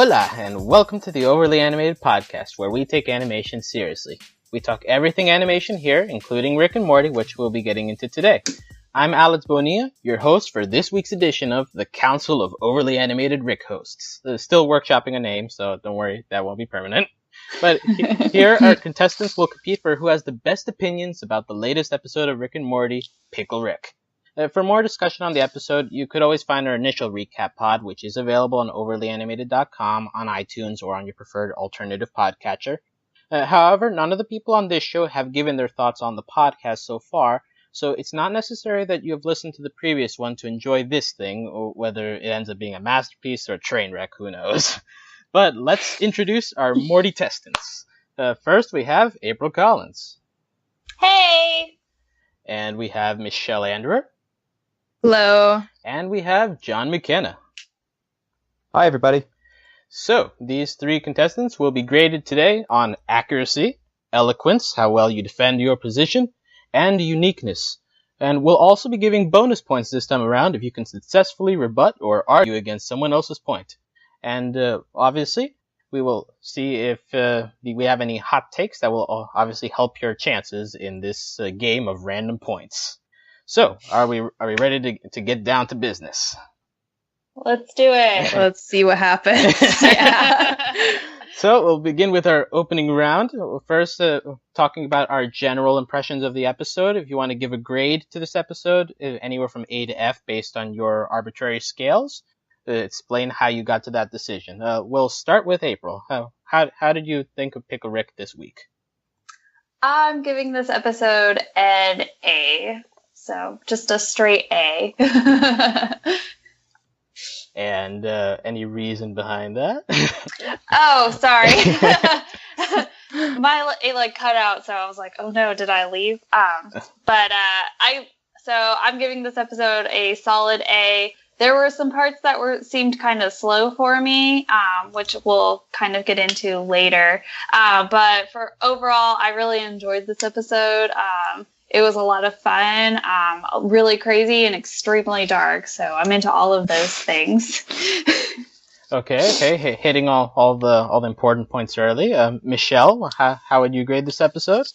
Hola, and welcome to the Overly Animated Podcast, where we take animation seriously. We talk everything animation here, including Rick and Morty, which we'll be getting into today. I'm Alex Bonilla, your host for this week's edition of the Council of Overly Animated Rick Hosts. Still workshopping a name, so don't worry, that won't be permanent. But here, our contestants will compete for who has the best opinions about the latest episode of Rick and Morty, Pickle Rick. For more discussion on the episode, you could always find our initial recap pod, which is available on overlyanimated.com, on iTunes, or on your preferred alternative podcatcher. However, none of the people on this show have given their thoughts on the podcast so far, so it's not necessary that you have listened to the previous one to enjoy this thing, or whether it ends up being a masterpiece or a train wreck, who knows. But let's introduce our Morty testants. First, we have April Collins. Hey! And we have Michelle Anderer. Hello. And we have John McKenna. Hi, everybody. So, these three contestants will be graded today on accuracy, eloquence, how well you defend your position, and uniqueness. And we'll also be giving bonus points this time around if you can successfully rebut or argue against someone else's point. And obviously, we will see if we have any hot takes that will obviously help your chances in this game of random points. So, are we ready to get down to business? Let's do it. Let's see what happens. Yeah. So, we'll begin with our opening round. First, talking about our general impressions of the episode. If you want to give a grade to this episode, anywhere from A to F based on your arbitrary scales, explain how you got to that decision. We'll start with April. How did you think of Pickle Rick this week? I'm giving this episode an A. So, just a straight A. And any reason behind that? Oh, sorry. It cut out, so I was like, oh no, did I leave? I'm giving this episode a solid A. There were some parts that seemed kind of slow for me, which we'll kind of get into later. But for overall, I really enjoyed this episode. It was a lot of fun, really crazy and extremely dark. So I'm into all of those things. Okay. Hitting all the important points early. Michelle, how would you grade this episode?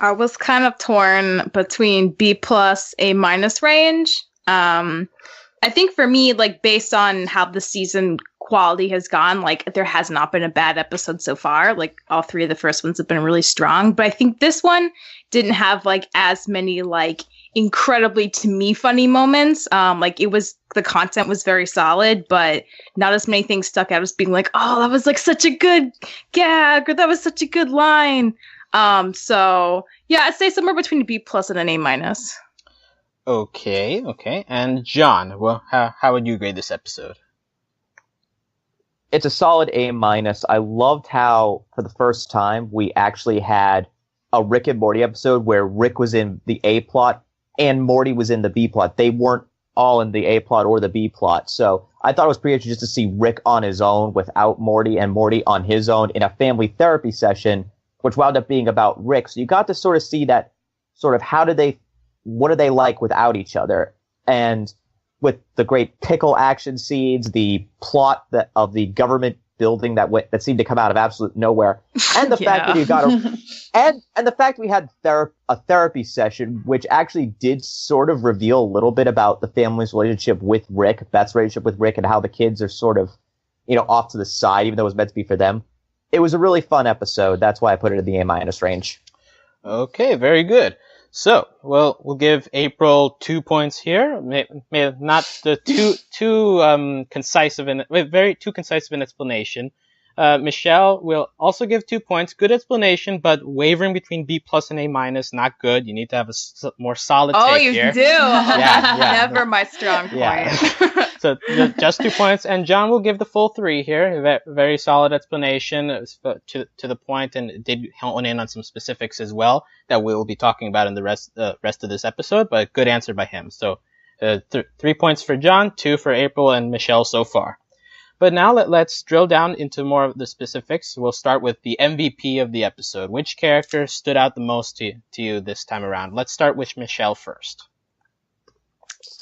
I was kind of torn between B plus A minus range. I think for me, based on how the season quality has gone, there has not been a bad episode so far. All three of the first ones have been really strong, but I think this one didn't have as many incredibly to me funny moments. The content was very solid, but not as many things stuck out as being oh, that was such a good gag, or that was such a good line. So yeah, I'd say somewhere between a B plus and an A minus. Okay. And John, well, how would you grade this episode? It's a solid A minus. I loved how, for the first time, we actually had a Rick and Morty episode where Rick was in the A plot and Morty was in the B plot. They weren't all in the A plot or the B plot. So I thought it was pretty interesting just to see Rick on his own without Morty, and Morty on his own in a family therapy session, which wound up being about Rick. So you got to sort of see that sort of what are they like without each other? And with the great pickle action scenes, the plot of the government building that seemed to come out of absolute nowhere, and the fact that you got and the fact we had a therapy session, which actually did sort of reveal a little bit about the family's relationship with Rick, Beth's relationship with Rick, and how the kids are sort of, off to the side, even though it was meant to be for them. It was a really fun episode. That's why I put it in the A minus range. Okay, very good. So, we'll give April 2 points here. Not the too concise of an explanation. Michelle will also give 2 points. Good explanation, but wavering between B plus and A minus, not good. You need to have a more solid take here. Oh, you do? Yeah. Never my strong point. Yeah. So just 2 points, and John will give the full 3 here. Very solid explanation to the point, and did hone in on some specifics as well that we will be talking about in the rest of this episode. But good answer by him. So 3 points for John, 2 for April and Michelle so far. But now let's drill down into more of the specifics. We'll start with the MVP of the episode. Which character stood out the most to you this time around? Let's start with Michelle first.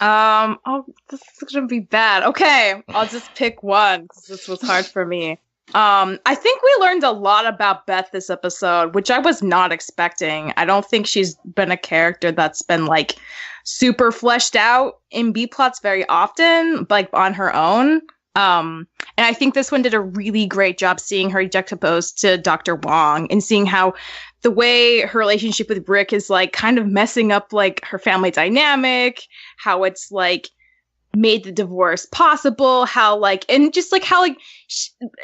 Oh, this is gonna be bad. Okay, I'll just pick one because this was hard for me. I think we learned a lot about Beth this episode, which I was not expecting. I don't think she's been a character that's been like super fleshed out in B plots very often, like on her own. And I think this one did a really great job seeing her juxtaposed to Dr. Wong and seeing how the way her relationship with Rick is like kind of messing up like her family dynamic, how it's like made the divorce possible, how like, and just like how like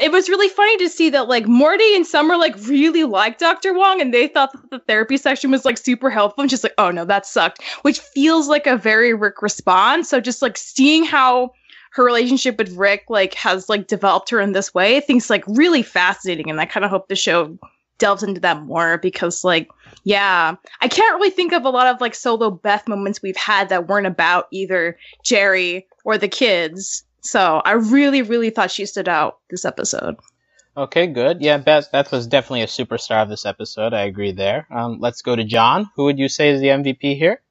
it was really funny to see that like Morty and Summer like really liked Dr. Wong and they thought that the therapy session was like super helpful, and just like, oh no, that sucked, which feels like a very Rick response. So just like seeing how her relationship with Rick like has like developed her in this way, I think is like really fascinating, and I kind of hope the show delves into that more because like, yeah, I can't really think of a lot of like solo Beth moments we've had that weren't about either Jerry or the kids. So I really, really thought she stood out this episode. Okay, good. Yeah, Beth was definitely a superstar of this episode. I agree there. Let's go to John. Who would you say is the MVP here?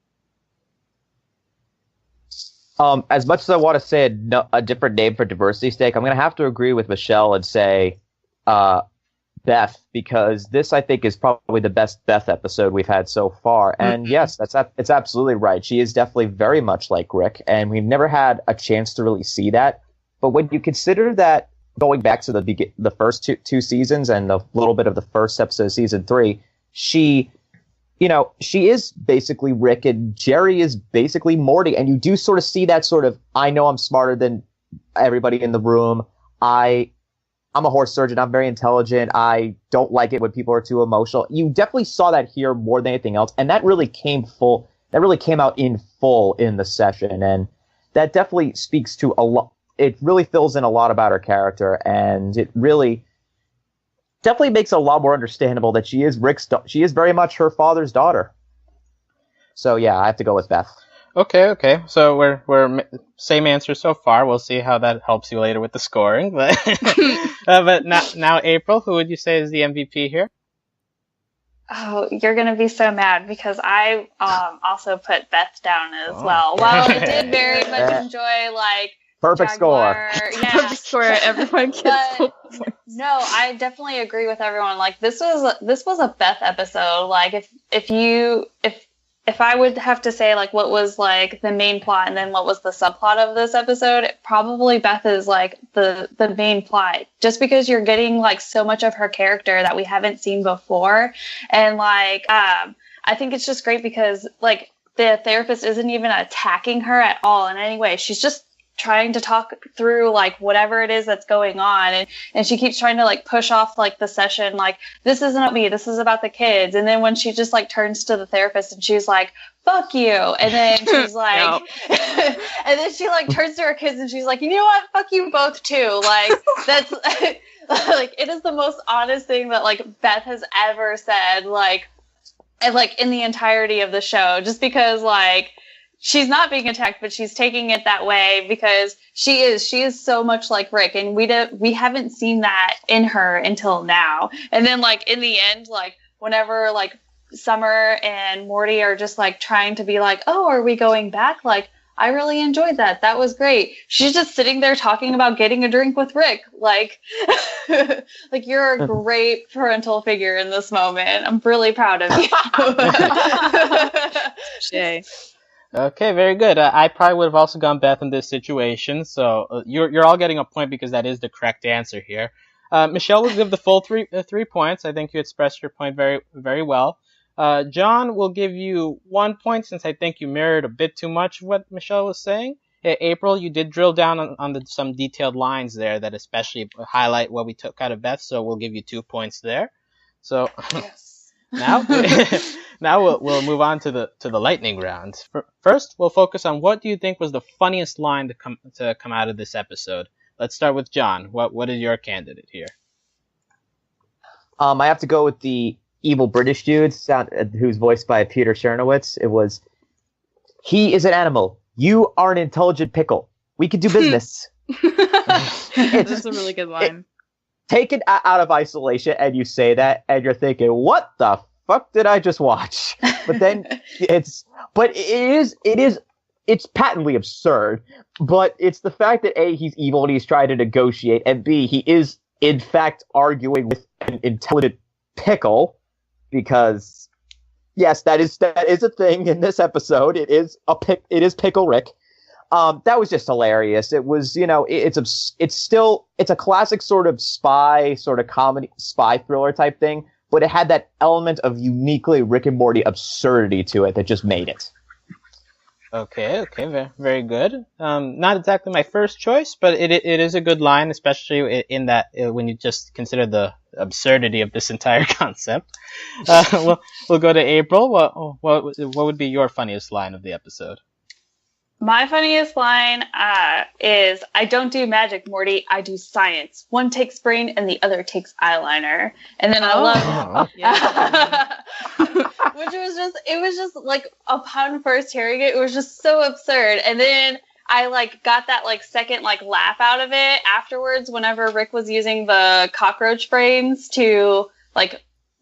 As much as I want to say a different name for diversity's sake, I'm going to have to agree with Michelle and say Beth, because this, I think, is probably the best Beth episode we've had so far. And yes, it's absolutely right. She is definitely very much like Rick, and we've never had a chance to really see that. But when you consider that, going back to the first two seasons and a little bit of the first episode of season 3, she is basically Rick and Jerry is basically Morty. And you do sort of see that sort of, I know I'm smarter than everybody in the room. I'm a horse surgeon. I'm very intelligent. I don't like it when people are too emotional. You definitely saw that here more than anything else. And that really came out in full in the session. And that definitely speaks to a lot. It really fills in a lot about her character. And it really definitely makes it a lot more understandable that she is very much her father's daughter. So yeah, I have to go with Beth. Okay. So we're same answer so far. We'll see how that helps you later with the scoring. But but now April, who would you say is the MVP here? Oh, you're gonna be so mad because I also put Beth down as well. While I did very much enjoy like perfect Jaguar, score. Yeah. Perfect score. Everyone gets full points. No, I definitely agree with everyone. Like this was a Beth episode. Like if I would have to say like what was like the main plot and then what was the subplot of this episode, probably Beth is like the main plot, just because you're getting like so much of her character that we haven't seen before. And like I think it's just great because like the therapist isn't even attacking her at all in any way. She's just trying to talk through like whatever it is that's going on, and she keeps trying to like push off like the session, like this isn't about me, this is about the kids. And then when she just like turns to the therapist and she's like, fuck you, and then she's like and then she like turns to her kids and she's like, you know what, fuck you both too. Like that's like it is the most honest thing that like Beth has ever said, like and like in the entirety of the show, just because like she's not being attacked, but she's taking it that way because she is so much like Rick, and we haven't seen that in her until now. And then like in the end, like whenever like Summer and Morty are just like trying to be like, oh, are we going back? Like I really enjoyed that. That was great. She's just sitting there talking about getting a drink with Rick. Like, like you're a great parental figure in this moment. I'm really proud of you. Jay. Okay, very good. I probably would have also gone Beth in this situation, so you're all getting a point because that is the correct answer here. Michelle will give the full 3 points. I think you expressed your point very, very well. John will give you 1 point since I think you mirrored a bit too much of what Michelle was saying. April, you did drill down on some detailed lines there that especially highlight what we took out of Beth, so we'll give you 2 points there. So Yes. Now we'll move on to the lightning round. First, we'll focus on what do you think was the funniest line to come out of this episode. Let's start with John. What is your candidate here? I have to go with the evil British dude, who's voiced by Peter Chernowitz. It was, he is an animal. You are an intelligent pickle. We could do business. That's a really good line. Taken out of isolation, and you say that, and you're thinking, what the fuck did I just watch? But then it it's patently absurd, but it's the fact that A, he's evil and he's trying to negotiate, and B, he is in fact arguing with an intelligent pickle, because yes, that is a thing in this episode. It is Pickle Rick. That was just hilarious. It was, it's a classic sort of comedy, spy thriller type thing, but it had that element of uniquely Rick and Morty absurdity to it that just made it. Okay, very, very good. Not exactly my first choice, but it is a good line, especially in that when you just consider the absurdity of this entire concept. We'll go to April. What would be your funniest line of the episode? My funniest line is, "I don't do magic, Morty. I do science. One takes brain and the other takes eyeliner." And then I love which was just like, upon first hearing it, it was just so absurd. And then I got that second laugh out of it afterwards whenever Rick was using the cockroach brains to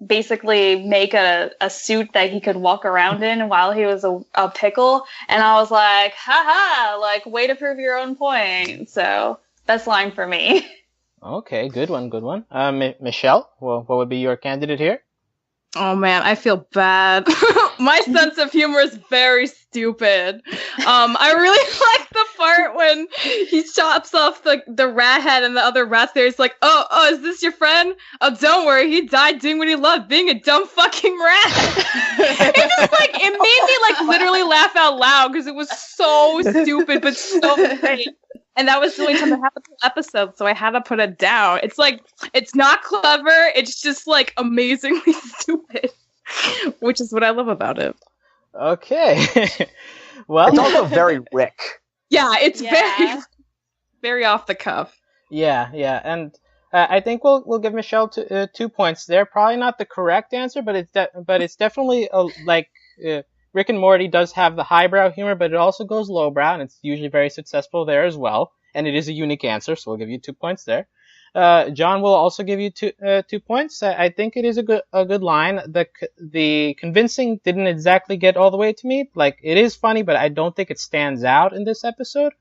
basically make a suit that he could walk around in while he was a pickle. And I was like, haha, way to prove your own point. So best line for me. Okay, good one. Michelle, what would be your candidate here? Oh man, I feel bad. My sense of humor is very stupid. I really like the part when he chops off the rat head and the other rats there. He's like, oh, is this your friend? Oh, don't worry, he died doing what he loved, being a dumb fucking rat. It made me literally laugh out loud because it was so stupid but so great. And that was the only time that happened in the episode, so I had to put it down. It's not clever, it's just amazingly stupid, which is what I love about it. Okay. Well, it's also very Rick. Yeah, it's very, very off the cuff. Yeah, and I think we'll give Michelle 2 points there. Probably not the correct answer, but it's definitely Rick and Morty does have the highbrow humor, but it also goes lowbrow, and it's usually very successful there as well. And it is a unique answer, so we'll give you 2 points there. John will also give you 2 points. I think it is a good line. The convincing didn't exactly get all the way to me. It is funny, but I don't think it stands out in this episode.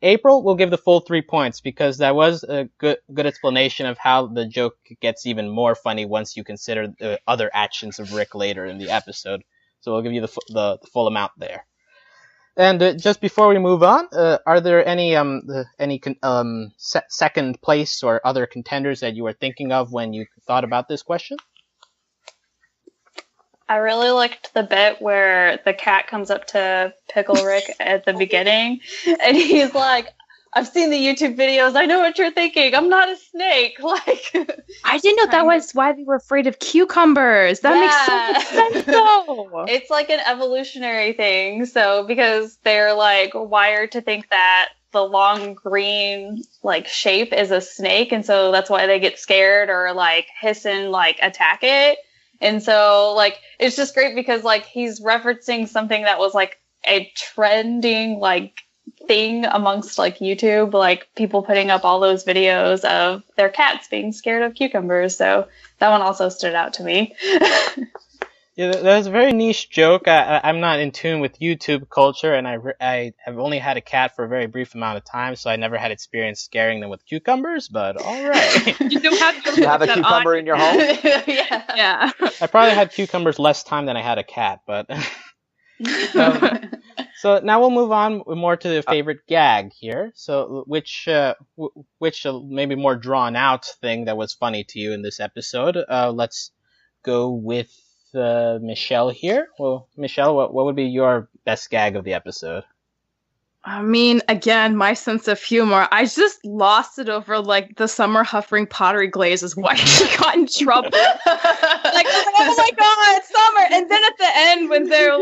April will give the full 3 points because that was a good explanation of how the joke gets even more funny once you consider the other actions of Rick later in the episode. So we'll give you the full amount there. And just before we move on, are there any second place or other contenders that you were thinking of when you thought about this question? I really liked the bit where the cat comes up to Pickle Rick at the beginning, and he's like, "I've seen the YouTube videos. I know what you're thinking. I'm not a snake." I didn't know that was why they were afraid of cucumbers. That makes so much sense, though. It's an evolutionary thing. So because they're wired to think that the long green shape is a snake, and so that's why they get scared or hiss and attack it. And so it's just great because he's referencing something that was a trending thing amongst YouTube, people putting up all those videos of their cats being scared of cucumbers. So that one also stood out to me. Yeah, that's a very niche joke. I'm not in tune with YouTube culture, and I have only had a cat for a very brief amount of time, so I never had experience scaring them with cucumbers, but all right. You do have a cucumber in your home? Yeah. I probably had cucumbers less time than I had a cat, but... So now we'll move on more to the favorite gag here. So which maybe more drawn out thing that was funny to you in this episode? Let's go with Michelle here. Well, Michelle, what would be your best gag of the episode? I mean, again, my sense of humor, I just lost it over, the Summer Huffring pottery glaze is why she got in trouble. Oh my god, Summer! And then at the end, when they're,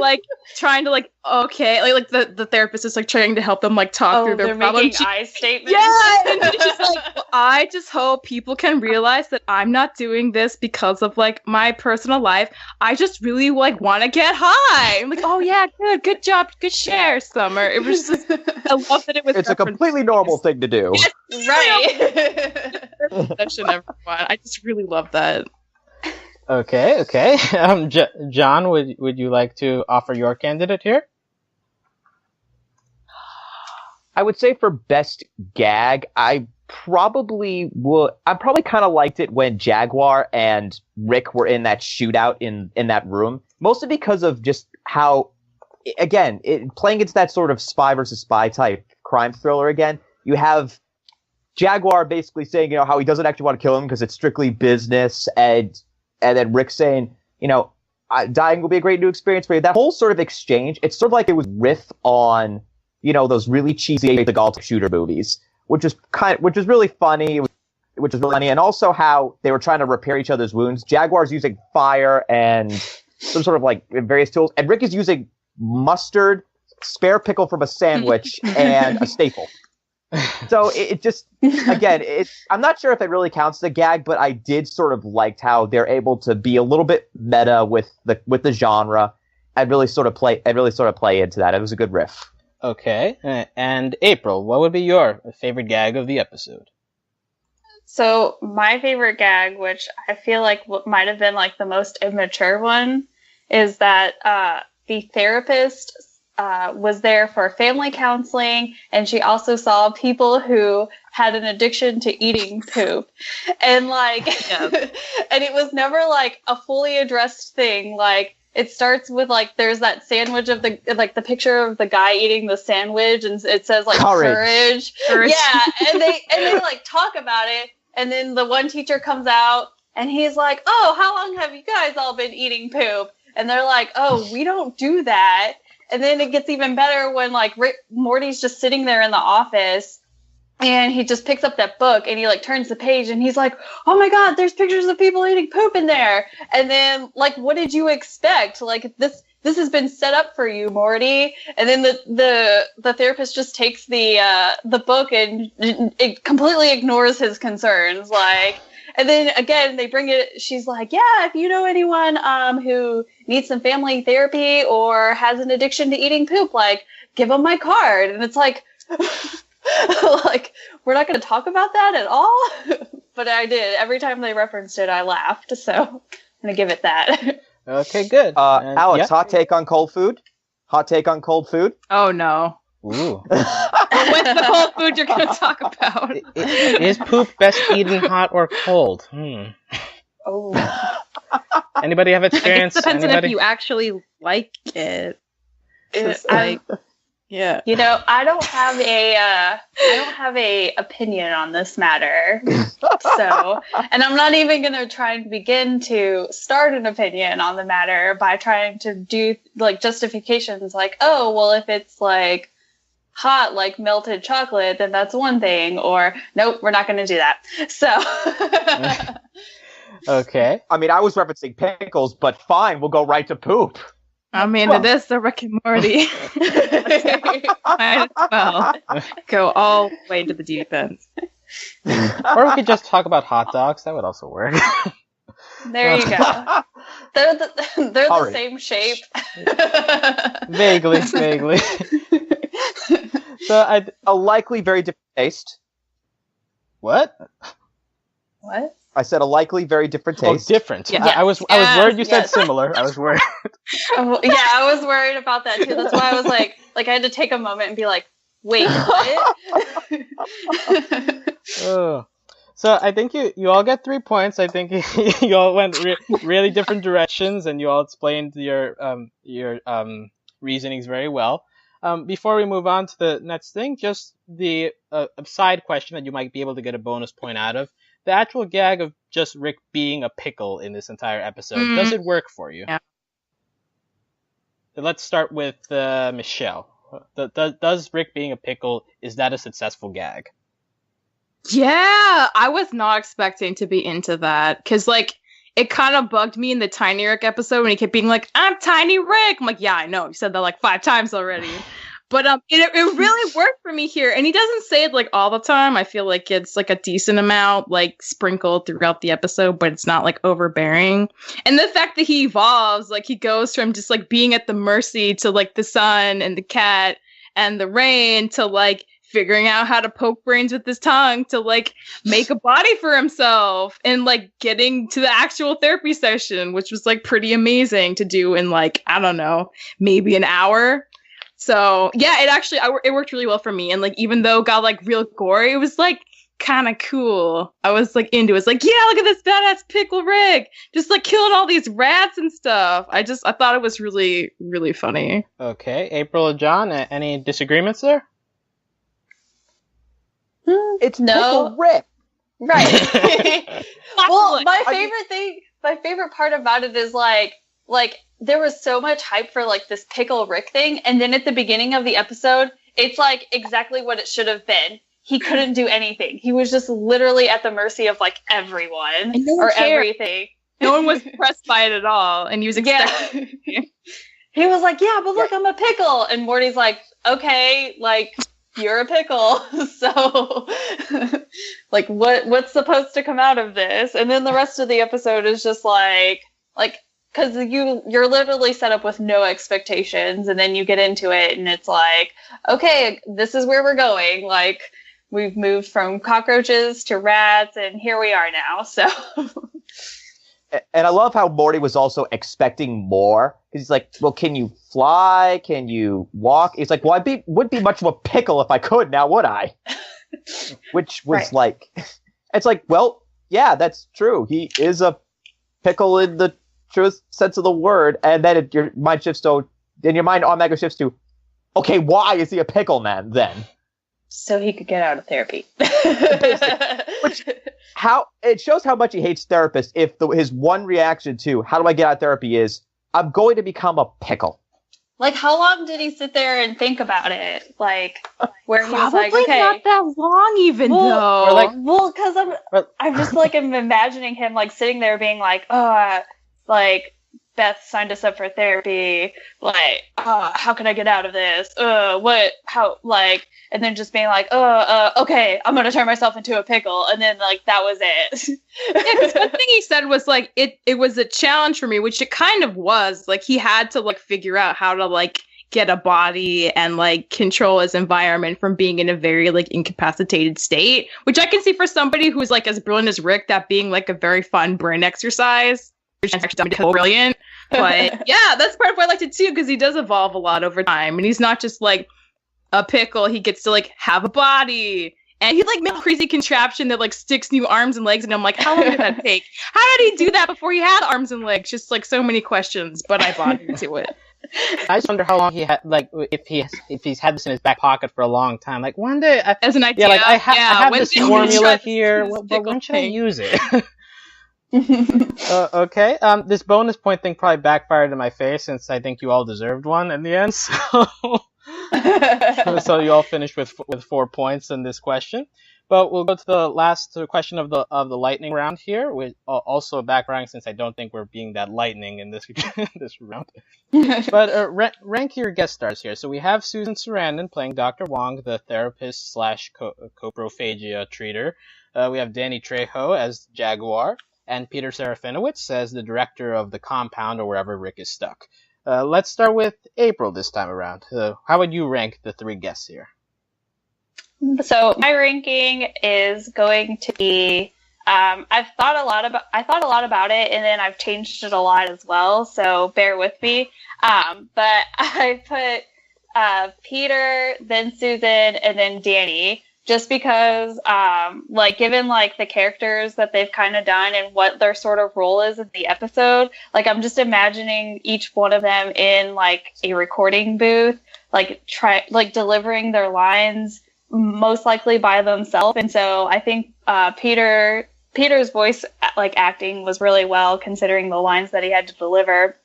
trying to, okay, the therapist is, trying to help them, talk through their problem. Making eye statements. Yeah! And then she's well, I just hope people can realize that I'm not doing this because of, my personal life. I just really, want to get high. I'm oh yeah, good job, good share, Summer. It was just... I love that it was. It's a completely normal thing to do. Right. Session, everyone. I just really love that. Okay. John, would you like to offer your candidate here? I would say for best gag, I probably kind of liked it when Jaguar and Rick were in that shootout in that room, mostly because of just how, again, playing into that sort of spy versus spy type crime thriller again. You have Jaguar basically saying, how he doesn't actually want to kill him because it's strictly business, and then Rick saying, dying will be a great new experience for you. That whole sort of exchange, it's sort of like it was riff on, those really cheesy the golf shooter movies, which is really funny, and also how they were trying to repair each other's wounds. Jaguar's using fire and some sort of like various tools, and Rick is using mustard, spare pickle from a sandwich, and a staple. So it just, again, I'm not sure if it really counts as a gag, but I did sort of liked how they're able to be a little bit meta with the genre and really sort of play into that. It was a good riff. Okay, and April, what would be your favorite gag of the episode? So my favorite gag, which I feel like might have been like the most immature one, is that the therapist was there for family counseling, and she also saw people who had an addiction to eating poop, and and it was never like a fully addressed thing. Like, it starts with like there's that sandwich of the picture of the guy eating the sandwich, and it says like courage. Yeah, and they like talk about it, and then the one teacher comes out and he's like, "Oh, how long have you guys all been eating poop?" And they're like, "Oh, we don't do that." And then it gets even better when like Morty's just sitting there in the office, and he just picks up that book and he like turns the page and he's like, "Oh my God, there's pictures of people eating poop in there." And then like, what did you expect? Like, this has been set up for you, Morty. And then the therapist just takes the book and it completely ignores his concerns. Like, and then again, they bring it. She's like, "Yeah, if you know anyone who needs some family therapy or has an addiction to eating poop, like, give them my card." And it's like, like, we're not going to talk about that at all. But I did. Every time they referenced it, I laughed. So I'm going to give it that. Okay, good. Alex, hot take on cold food? Hot take on cold food? Oh, no. Ooh. What's the cold food you're going to talk about? Is poop best eaten hot or cold? Oh. Anybody have experience? It depends on Anybody? if you actually like it. Yeah. I don't have a opinion on this matter. So, and I'm not even going to try and begin to start an opinion on the matter by trying to do like justifications like, "Oh, well, if it's like hot like melted chocolate, then that's one thing," or "Nope, we're not going to do that." So Okay. I mean, I was referencing pickles, but fine, we'll go right to poop. I mean, it is the Rick and Morty. Might as well go all the way to the deep end. Or we could just talk about hot dogs. That would also work. there you go. They're the same shape. Vaguely. So a likely very different taste. What? What? I said a likely very different taste. Oh, different. Yeah. I was worried you said similar. I was worried. Oh, yeah, I was worried about that too. That's why I was like I had to take a moment and be like, "Wait, what?" Oh. So I think you all get 3 points. I think you all went really different directions, and you all explained your reasonings very well. Before we move on to the next thing, just the side question that you might be able to get a bonus point out of. The actual gag of just Rick being a pickle in this entire episode, does it work for you? Yeah. Let's start with Michelle. Does Rick being a pickle, is that a successful gag? Yeah, I was not expecting to be into that. Because, like, it kind of bugged me in the Tiny Rick episode when he kept being like, "I'm Tiny Rick." I'm like, yeah, I know. You said that like 5 times already. But it really worked for me here. And he doesn't say it like all the time. I feel like it's like a decent amount like sprinkled throughout the episode, but it's not like overbearing. And the fact that he evolves, like he goes from just like being at the mercy to like the sun and the cat and the rain to like figuring out how to poke brains with his tongue to like make a body for himself and like getting to the actual therapy session, which was like pretty amazing to do in like, I don't know, maybe an hour. So yeah, it worked really well for me. And like, even though it got like real gory, it was like kind of cool. I was like into it. It's like, yeah, look at this badass Pickle Rick, just like killing all these rats and stuff. I thought it was really, really funny. Okay, April or John, any disagreements there? It's No. Pickle Rick. Right. Well, my favorite part about it is like there was so much hype for like this Pickle Rick thing, and then at the beginning of the episode, it's like exactly what it should have been. He couldn't do anything. He was just literally at the mercy of like everyone or everything. No one was impressed by it at all, and he was expecting. Yeah. He was like, "Yeah, but look, I'm a pickle," and Morty's like, "Okay, like." You're a pickle, so like what's supposed to come out of this? And then the rest of the episode is just like because you're literally set up with no expectations, and then you get into it, and it's like, okay, this is where we're going. Like we've moved from cockroaches to rats, and here we are now. So. And I love how Morty was also expecting more. He's like, well, can you fly? Can you walk? He's like, well, would be much of a pickle if I could now, would I? Which was right. like, it's like, well, yeah, that's true. He is a pickle in the truest sense of the word. And then your mind automatically shifts to, okay, why is he a pickle man then? So he could get out of therapy. How it shows how much he hates therapists if his one reaction to how do I get out of therapy is I'm going to become a pickle. Like, how long did he sit there and think about it? Like, where he was like, probably okay, not that long, even though. Or like, because I'm just like I'm imagining him like sitting there being like, oh, like Beth signed us up for therapy. Like, how can I get out of this? And then just being like, okay, I'm gonna turn myself into a pickle, and then like that was it. Yeah, because one thing he said was like it was a challenge for me, which it kind of was. Like he had to like figure out how to like get a body and like control his environment from being in a very like incapacitated state, which I can see for somebody who's like as brilliant as Rick, that being like a very fun brain exercise, which is actually brilliant. But yeah, that's part of why I liked it too, because he does evolve a lot over time, and he's not just like a pickle. He gets to like have a body, and he like made a crazy contraption that like sticks new arms and legs, and I'm like, how long did that take? How did he do that before he had arms and legs? Just like so many questions, but I bought into it. I just wonder how long he had, like, if he's had this in his back pocket for a long time. Like one day, as an idea, yeah, like I have this formula here, but when should I thing? use it? Okay. This bonus point thing probably backfired in my face, since I think you all deserved one in the end. So you all finished with 4 points in this question. But we'll go to the last question of the lightning round here, with also a backfiring, since I don't think we're being that lightning in this this round. But rank your guest stars here. So we have Susan Sarandon playing Dr. Wong, the therapist / coprophagia treater. We have Danny Trejo as Jaguar, and Peter Serafinowicz as the director of the compound, or wherever Rick is stuck. Let's start with April this time around. How would you rank the 3 guests here? So my ranking is going to be. I thought a lot about it, and then I've changed it a lot as well. So bear with me. But I put Peter, then Susan, and then Danny. Just because, like, given, like, the characters that they've kind of done and what their sort of role is in the episode, like, I'm just imagining each one of them in, like, a recording booth, like, delivering their lines most likely by themselves. And so I think Peter's voice, like, acting was really well, considering the lines that he had to deliver.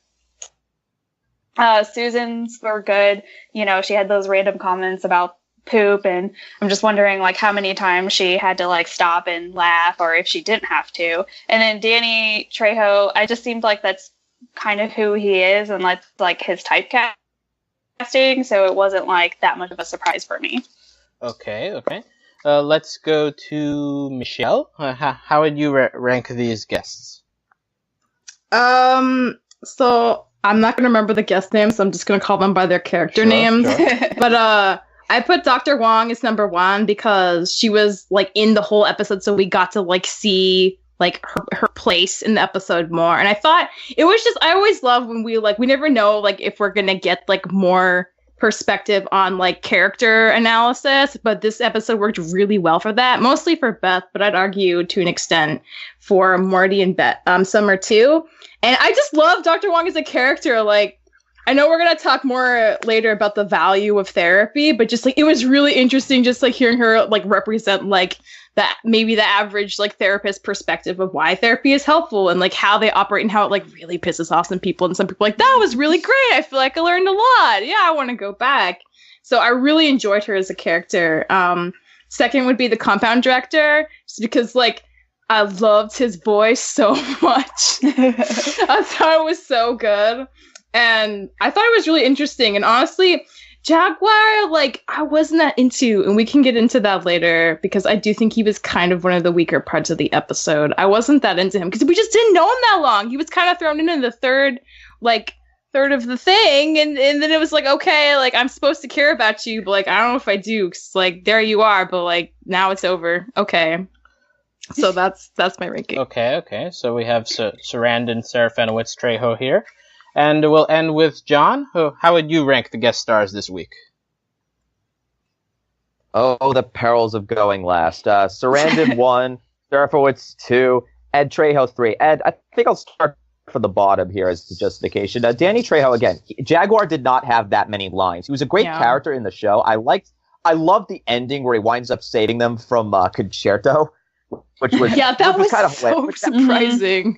Susan's were good. You know, she had those random comments about poop, and I'm just wondering like how many times she had to like stop and laugh, or if she didn't have to. And then Danny Trejo, I just seemed like that's kind of who he is, and like his typecasting, so it wasn't like that much of a surprise for me. Okay. Let's go to Michelle. How would you rank these guests? So I'm not gonna remember the guest names, so I'm just gonna call them by their character names. Sure. But I put Dr. Wong as number 1 because she was like in the whole episode, so we got to like see like her place in the episode more. And I thought it was just, I always love when we never know like if we're gonna get like more perspective on like character analysis, but this episode worked really well for that, mostly for Beth, but I'd argue to an extent for Morty and Summer too. And I just love Dr. Wong as a character. Like, I know we're going to talk more later about the value of therapy, but just like, it was really interesting just like hearing her like represent like that, maybe the average like therapist perspective of why therapy is helpful and like how they operate and how it like really pisses off some people. And some people are like, that was really great. I feel like I learned a lot. Yeah, I want to go back. So I really enjoyed her as a character. Second would be the compound director, just because like I loved his voice so much. I thought it was so good. And I thought it was really interesting. And honestly, Jaguar, like, I wasn't that into, and we can get into that later, because I do think he was kind of one of the weaker parts of the episode. I wasn't that into him, because we just didn't know him that long. He was kind of thrown in the third of the thing, and then it was like, okay, like, I'm supposed to care about you, but, like, I don't know if I do, because, like, there you are, but, like, now it's over. Okay. So that's my ranking. Okay. So we have Sarandon, Serafinowicz, Trejo here. And we'll end with John. How would you rank the guest stars this week? Oh, the perils of going last. Sarandon 1, Serafinowicz 2, Ed Trejo 3. Ed, I think I'll start from the bottom here as the justification. Danny Trejo, again, Jaguar did not have that many lines. He was a great character in the show. I loved the ending where he winds up saving them from Concerto, which was that was kind of so surprising.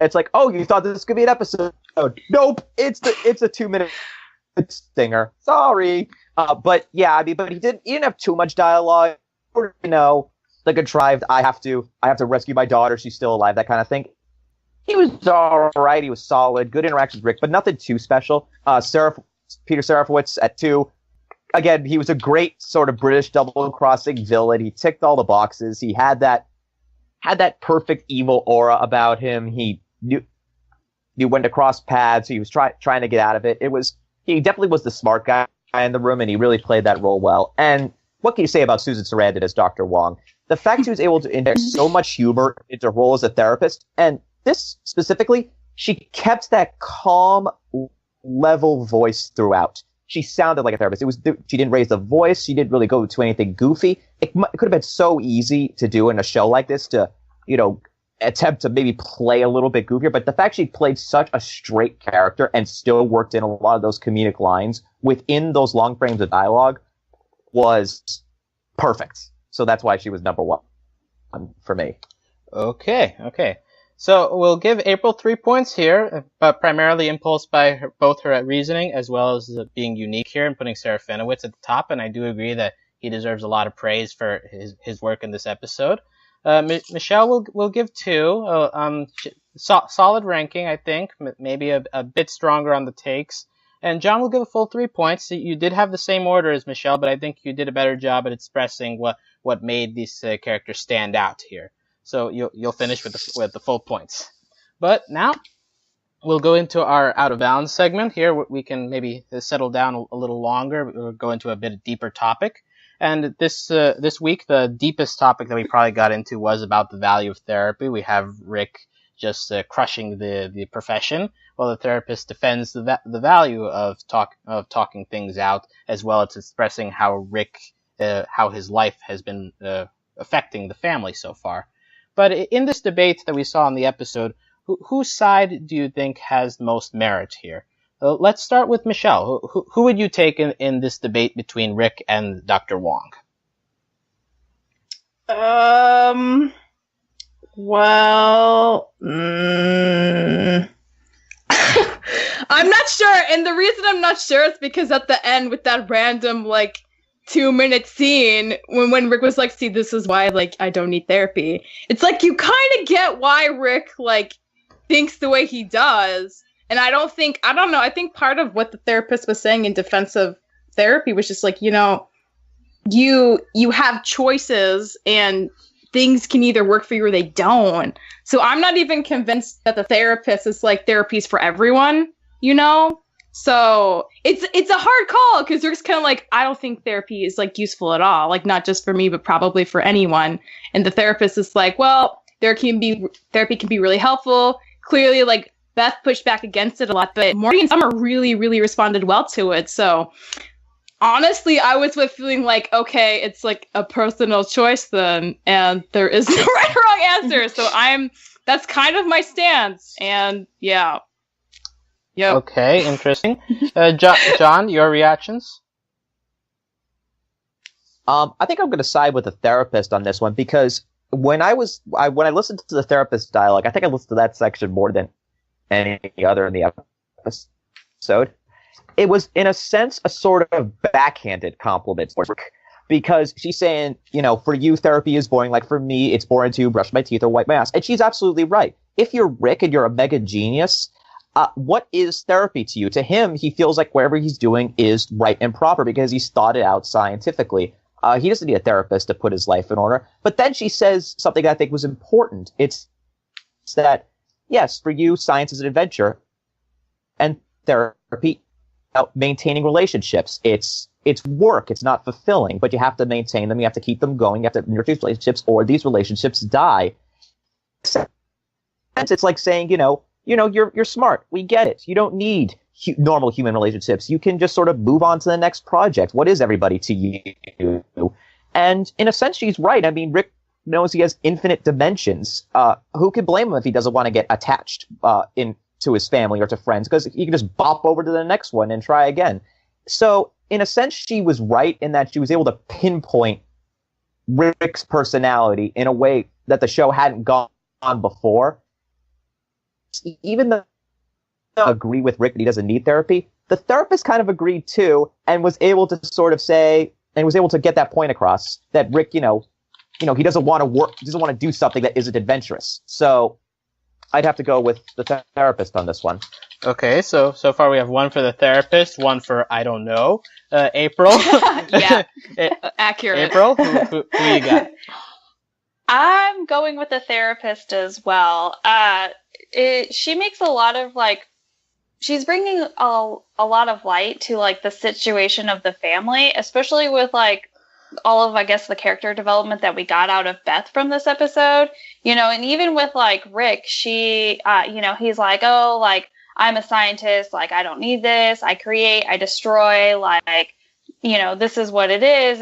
It's like, oh, you thought this could be an episode? Nope, it's a 2-minute stinger. Sorry, but yeah, I mean, but he didn't have too much dialogue. Or, the contrived, I have to rescue my daughter. She's still alive. That kind of thing. He was all right. He was solid. Good interactions with Rick, but nothing too special. Peter Serafinowicz at 2. Again, he was a great sort of British double-crossing villain. He ticked all the boxes. He had that perfect evil aura about him. He knew when to cross paths. He was trying to get out of it. He definitely was the smart guy in the room, and he really played that role well. And what can you say about Susan Sarandon as Dr. Wong? The fact she was able to inject so much humor into her role as a therapist, and this specifically, she kept that calm, level voice throughout. She sounded like a therapist. She didn't raise the voice. She didn't really go to anything goofy. It could have been so easy to do in a show like this to, attempt to maybe play a little bit goofier. But the fact she played such a straight character and still worked in a lot of those comedic lines within those long frames of dialogue was perfect. So that's why she was number 1 for me. Okay. So we'll give April 3 points here, but primarily impulsed by both her reasoning as well as being unique here and putting Serafinowicz at the top. And I do agree that he deserves a lot of praise for his work in this episode. Michelle will give 2. Solid ranking, I think. Maybe a bit stronger on the takes. And John will give a full 3 points. You did have the same order as Michelle, but I think you did a better job at expressing what made these characters stand out here. So you'll finish with the full points. But now we'll go into our out of bounds segment here. We can maybe settle down a little longer. We'll go into a bit deeper topic. And this week, the deepest topic that we probably got into was about the value of therapy. We have Rick just crushing the profession, while the therapist defends the value of talking things out, as well as expressing how how his life has been affecting the family so far. But in this debate that we saw in the episode, whose side do you think has the most merit here? Let's start with Michelle. Who would you take in this debate between Rick and Dr. Wong? Well, I'm not sure. And the reason I'm not sure is because at the end with that random, 2-minute scene when Rick was like, see, this is why, I don't need therapy. It's like, you kind of get why Rick, thinks the way he does. And I don't know. I think part of what the therapist was saying in defense of therapy was just you have choices and things can either work for you or they don't. So I'm not even convinced that the therapist is therapy's for everyone, So it's a hard call because Rick's kind of I don't think therapy is useful at all. Not just for me, but probably for anyone. And the therapist is well, therapy can be really helpful. Clearly, Beth pushed back against it a lot, but Morty and Summer really, really responded well to it. So honestly, I was with feeling like, okay, it's like a personal choice then, and there is no right or wrong answer. So that's kind of my stance, and yeah. Yep. Okay, interesting. John, your reactions? I think I'm going to side with the therapist on this one because when I listened to the therapist dialogue, I think I listened to that section more than any other in the episode. It was, in a sense, a sort of backhanded compliment for Rick, because she's saying, for you, therapy is boring. Like, for me, it's boring to brush my teeth or wipe my ass. And she's absolutely right. If you're Rick and you're a mega genius, what is therapy to you? To him, he feels like whatever he's doing is right and proper because he's thought it out scientifically. He doesn't need a therapist to put his life in order. But then she says something I think was important. It's that, yes, for you, science is an adventure, and therapy, maintaining relationships. It's work. It's not fulfilling, but you have to maintain them. You have to keep them going. You have to nurture these relationships, or these relationships die. It's like saying, you're smart. We get it. You don't need normal human relationships. You can just sort of move on to the next project. What is everybody to you? And in a sense, she's right. I mean, Rick knows he has infinite dimensions. Who can blame him if he doesn't want to get attached to his family or to friends? Because he can just bop over to the next one and try again. So in a sense, she was right in that she was able to pinpoint Rick's personality in a way that the show hadn't gone on before. Even though I agree with Rick that he doesn't need therapy, the therapist kind of agreed too, and was able to sort of say, and was able to get that point across that Rick, he doesn't want to work, doesn't want to do something that isn't adventurous. So I'd have to go with the therapist on this one. Okay, so far we have one for the therapist, one for I don't know. April. Yeah, accurate. April, who you got? I'm going with the therapist as well. She makes a lot of she's bringing a lot of light to the situation of the family, especially with all of, I guess, the character development that we got out of Beth from this episode, and even with Rick, she, he's like, oh, I'm a scientist, I don't need this, I create, I destroy, this is what it is.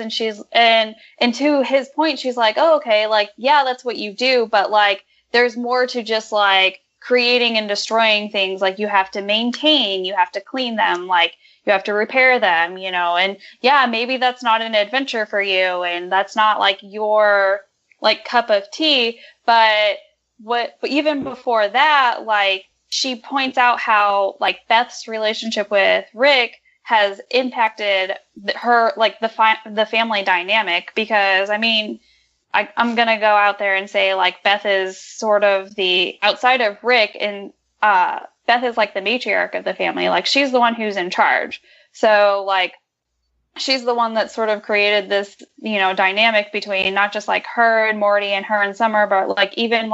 And and to his point, she's like, oh, okay, yeah, that's what you do, but there's more to just creating and destroying things. You have to maintain, you have to clean them, you have to repair them, and yeah, maybe that's not an adventure for you, and that's not your cup of tea, but even before that, she points out how Beth's relationship with Rick has impacted her, the family dynamic, because I mean, I'm going to go out there and say Beth is sort of the outside of Rick, and Beth is the matriarch of the family. She's the one who's in charge. So she's the one that sort of created this, dynamic between not just her and Morty and her and Summer, but even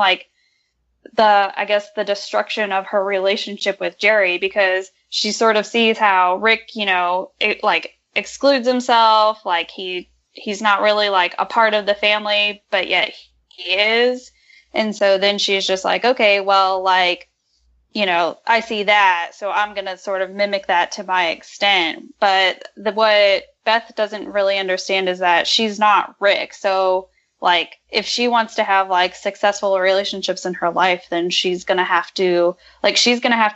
the destruction of her relationship with Jerry, because she sort of sees how Rick, excludes himself. He's not really a part of the family, but yet he is. And so then she's just okay, well, I see that, so I'm going to sort of mimic that to my extent. But what Beth doesn't really understand is that she's not Rick. So, if she wants to have, successful relationships in her life, then she's going to have to,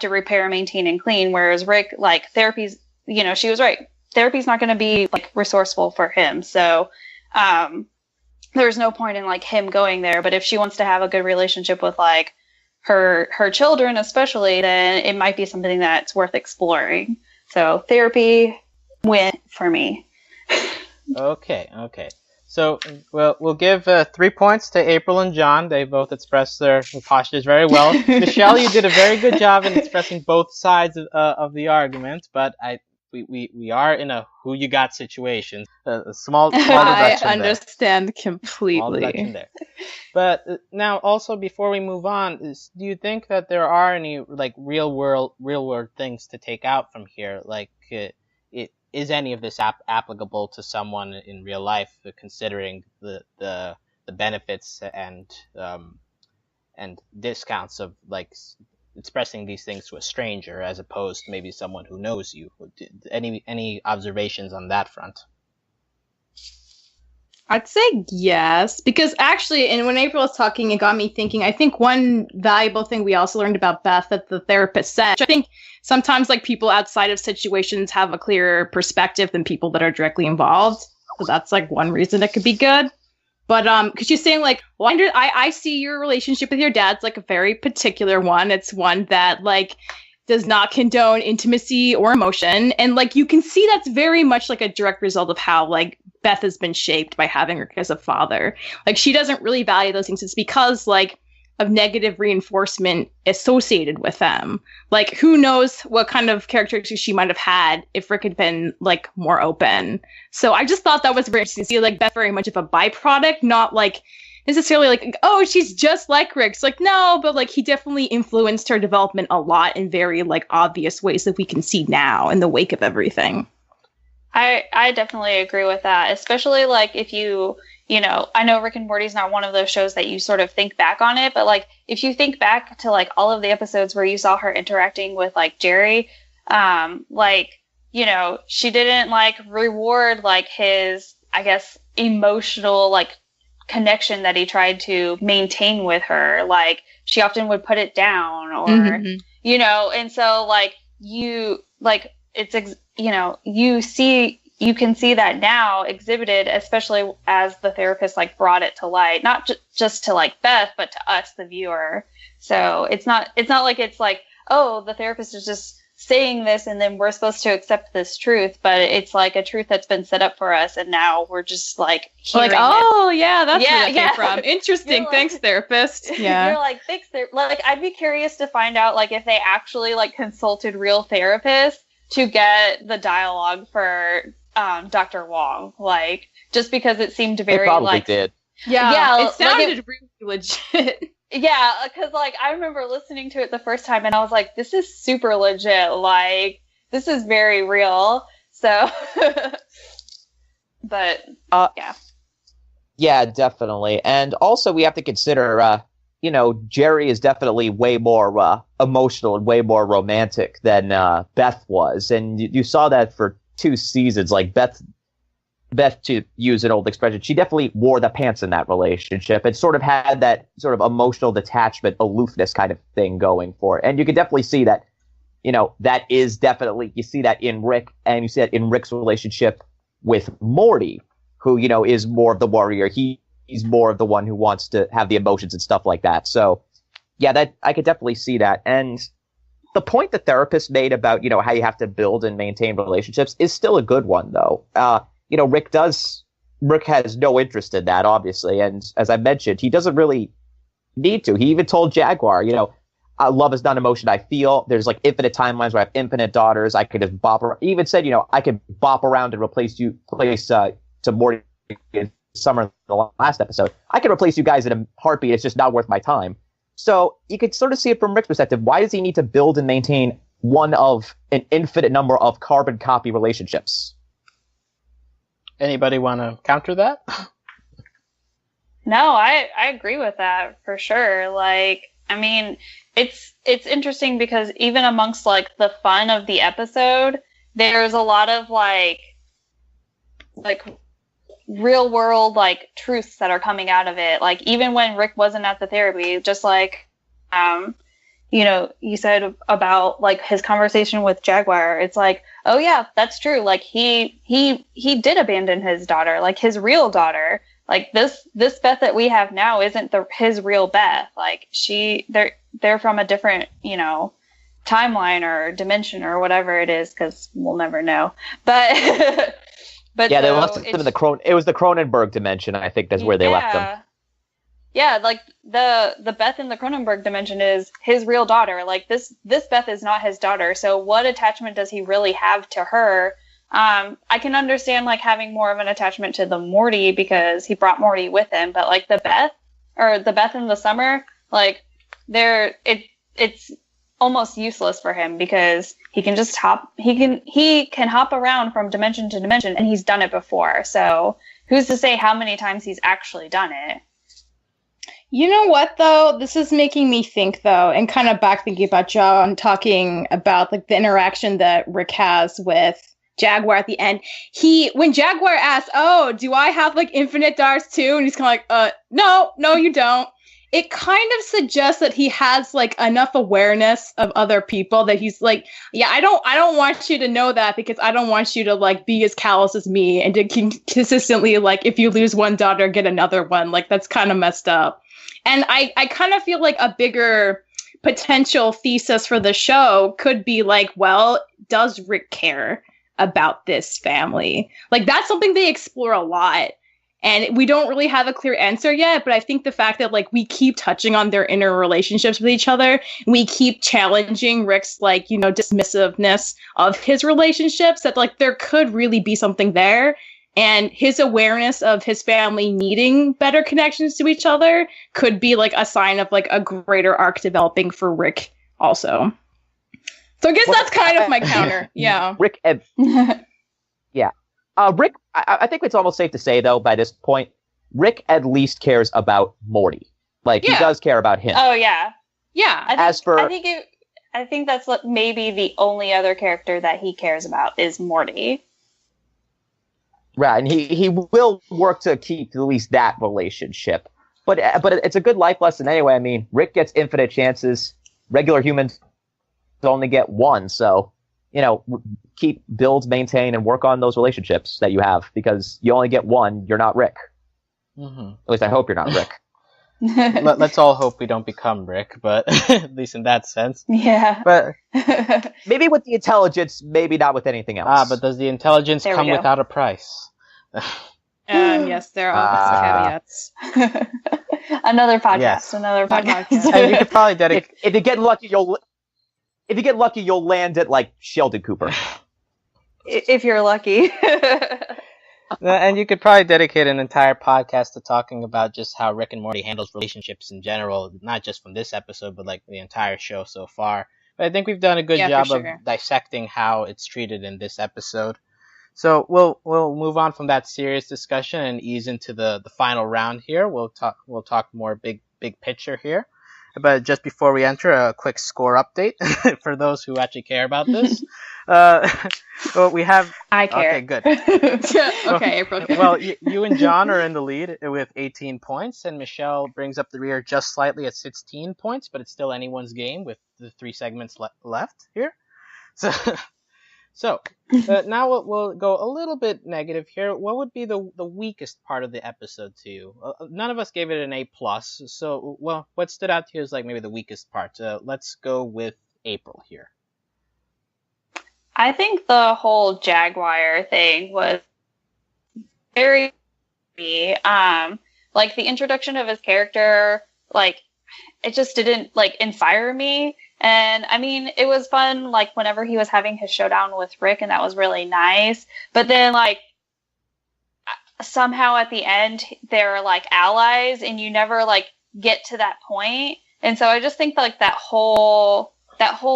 repair, maintain, and clean. Whereas Rick, therapy's, she was right. Therapy's not going to be, resourceful for him. So, there's no point in, him going there. But if she wants to have a good relationship with, her children especially, then it might be something that's worth exploring. So therapy win for me. Okay. So we'll give 3 points to April and John. They both expressed their postures very well. Michelle, you did a very good job in expressing both sides of the argument, but we are in a who you got situation. A small deduction I understand there. Completely. Small deduction there. But now, also before we move on, do you think that there are any real world things to take out from here? Is any of this applicable to someone in real life, considering the benefits and discounts of expressing these things to a stranger as opposed to maybe someone who knows you. Any observations on that front? I'd say yes, because actually, and when April was talking, it got me thinking. I think one valuable thing we also learned about Beth that the therapist said, I think sometimes like people outside of situations have a clearer perspective than people that are directly involved. So that's like one reason it could be good. But because she's saying like, well, I see your relationship with your dad's like a very particular one. It's one that like does not condone intimacy or emotion, and like you can see that's very much like a direct result of how like Beth has been shaped by having Rick as a father. Like she doesn't really value those things. It's because like of negative reinforcement associated with them. Like who knows what kind of characteristics she might have had if Rick had been like more open. So I just thought that was very interesting to see like Beth very much of a byproduct, not like necessarily like, oh, she's just like Rick. It's like, no, but like he definitely influenced her development a lot in very like obvious ways that we can see now in the wake of everything. I definitely agree with that, especially like if you know, I know Rick and Morty's not one of those shows that you sort of think back on it, but like if you think back to like all of the episodes where you saw her interacting with like Jerry, like, you know, she didn't like reward like his, I guess, emotional like connection that he tried to maintain with her. Like she often would put it down or, you know, and so like you like it's, you know, you can see that now exhibited, especially as the therapist like brought it to light, not just to like Beth, but to us, the viewer. So it's not like it's like, oh, the therapist is just saying this and then we're supposed to accept this truth, but it's like a truth that's been set up for us, and now we're just like hearing oh yeah, that's where that came from. Interesting. Like, thanks, therapist. Yeah. You're like, thanks, like I'd be curious to find out like if they actually like consulted real therapists to get the dialogue for Dr. Wong, like just because it seemed very they probably like did. Yeah, it sounded really legit. Yeah, because like I remember listening to it the first time and I was like, this is super legit, like this is very real. So but yeah, definitely. And also we have to consider you know, Jerry is definitely way more emotional and way more romantic than Beth was, and you saw that for 2 seasons. Like Beth, to use an old expression, she definitely wore the pants in that relationship and sort of had that sort of emotional detachment, aloofness kind of thing going for it. And you can definitely see that, you know, that is definitely, you see that in Rick, and you see that in Rick's relationship with Morty, who, you know, is more of the warrior. He's more of the one who wants to have the emotions and stuff like that. So, yeah, that I could definitely see that. And the point the therapist made about, you know, how you have to build and maintain relationships is still a good one, though. You know, Rick has no interest in that, obviously. And as I mentioned, he doesn't really need to. He even told Jaguar, you know, love is not an emotion I feel. There's like infinite timelines where I have infinite daughters. I could just bop around. He even said, you know, I could bop around and replace to Morty Summer in the last episode. I could replace you guys in a heartbeat. It's just not worth my time. So you could sort of see it from Rick's perspective. Why does he need to build and maintain one of an infinite number of carbon copy relationships? Anybody want to counter that? No, I agree with that for sure. Like, I mean, it's interesting because even amongst like the fun of the episode, there's a lot of like real world like truths that are coming out of it. Like even when Rick wasn't at the therapy, just like you know, you said about like his conversation with Jaguar, it's like, oh yeah, that's true. Like he did abandon his daughter, like his real daughter. Like this Beth that we have now isn't his real Beth. Like they're from a different, you know, timeline or dimension or whatever it is, because we'll never know. But but yeah, they left them in it was the Cronenberg dimension. I think that's where they left them. Yeah, like the Beth in the Cronenberg dimension is his real daughter. Like this Beth is not his daughter. So what attachment does he really have to her? I can understand like having more of an attachment to the Morty because he brought Morty with him, but like the Beth in the summer, like it's almost useless for him because he can just he can hop around from dimension to dimension, and he's done it before. So who's to say how many times he's actually done it? You know what, though? This is making me think, though, and kind of back thinking about John talking about like the interaction that Rick has with Jaguar at the end. When Jaguar asks, "Oh, do I have like infinite darts too?" and he's kind of like, no, you don't. It kind of suggests that he has like enough awareness of other people that he's like, yeah, I don't want you to know that because I don't want you to like be as callous as me and to consistently like if you lose one daughter, get another one. Like that's kind of messed up. And I kind of feel like a bigger potential thesis for the show could be like, well, does Rick care about this family? Like that's something they explore a lot. And we don't really have a clear answer yet, but I think the fact that like we keep touching on their inner relationships with each other, we keep challenging Rick's like, dismissiveness of his relationships, that like there could really be something there. And his awareness of his family needing better connections to each other could be like a sign of like a greater arc developing for Rick also. So I guess that's kind of my counter. Yeah. Rick, yeah. Rick, I think it's almost safe to say, though, by this point, Rick at least cares about Morty. Like, he does care about him. Oh, yeah. Yeah. I think that's maybe the only other character that he cares about is Morty. Right, and he will work to keep at least that relationship. But it's a good life lesson anyway. I mean, Rick gets infinite chances. Regular humans only get one, so, build, maintain, and work on those relationships that you have, because you only get one. You're not Rick. Mm-hmm. At least I hope you're not Rick. Let's all hope we don't become Rick, but at least in that sense. Yeah. But maybe with the intelligence, maybe not with anything else. But does the intelligence come without a price? Yes, there are caveats. Another podcast. Another podcast. And you could probably dedicate. If you get lucky, you'll land at like Sheldon Cooper. If you're lucky. And you could probably dedicate an entire podcast to talking about just how Rick and Morty handles relationships in general, not just from this episode, but like the entire show so far. But I think we've done a good job of dissecting how it's treated in this episode. So we'll move on from that serious discussion and ease into the final round here. We'll talk more big picture here. But just before we enter, a quick score update for those who actually care about this. Well, we have. I care. Okay, good. Okay, April. Well, you and John are in the lead with 18 points, and Michelle brings up the rear just slightly at 16 points, but it's still anyone's game with the 3 segments left here. So now we'll go a little bit negative here. What would be the weakest part of the episode to you? None of us gave it an A+. So, well, what stood out to you is like maybe the weakest part. Let's go with April here. I think the whole Jaguar thing was very like the introduction of his character, like it just didn't like inspire me. And I mean, it was fun, like whenever he was having his showdown with Rick, and that was really nice. But then like somehow at the end they're like allies, and you never like get to that point. And so I just think like that whole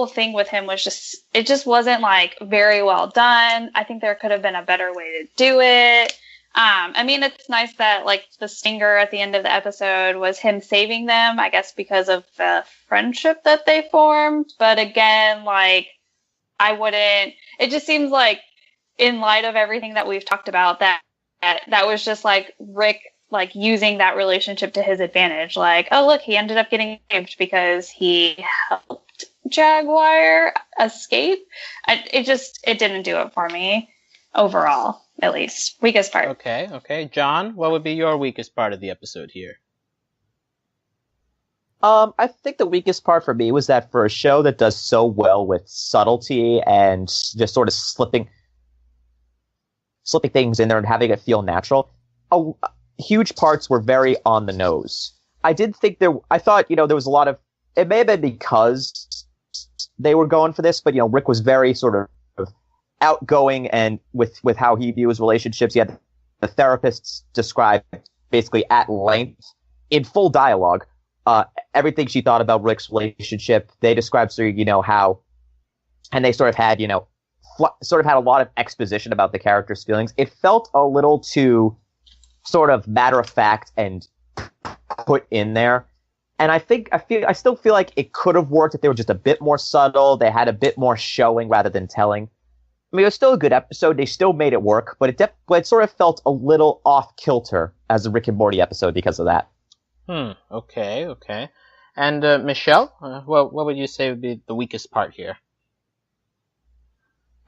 thing with him was it just wasn't like very well done. I think there could have been a better way to do it. I mean, it's nice that like the stinger at the end of the episode was him saving them, I guess because of the friendship that they formed. But again, like it just seems like in light of everything that we've talked about, that was just like Rick like using that relationship to his advantage. Like, oh look, he ended up getting saved because he helped Jaguar escape. It didn't do it for me overall, at least. Weakest part. Okay. John, what would be your weakest part of the episode here? I think the weakest part for me was that for a show that does so well with subtlety and just sort of slipping things in there and having it feel natural, huge parts were very on the nose. I thought, there was a lot of, it may have been because they were going for this, but, Rick was very sort of outgoing and with how he views relationships. He had the therapists describe basically at length in full dialogue everything she thought about Rick's relationship. They described how, and they sort of had had a lot of exposition about the character's feelings. It felt a little too sort of matter of fact and put in there. And I still feel like it could have worked if they were just a bit more subtle. They had a bit more showing rather than telling. I mean, it was still a good episode. They still made it work, but it sort of felt a little off kilter as a Rick and Morty episode because of that. Okay. And Michelle, what would you say would be the weakest part here?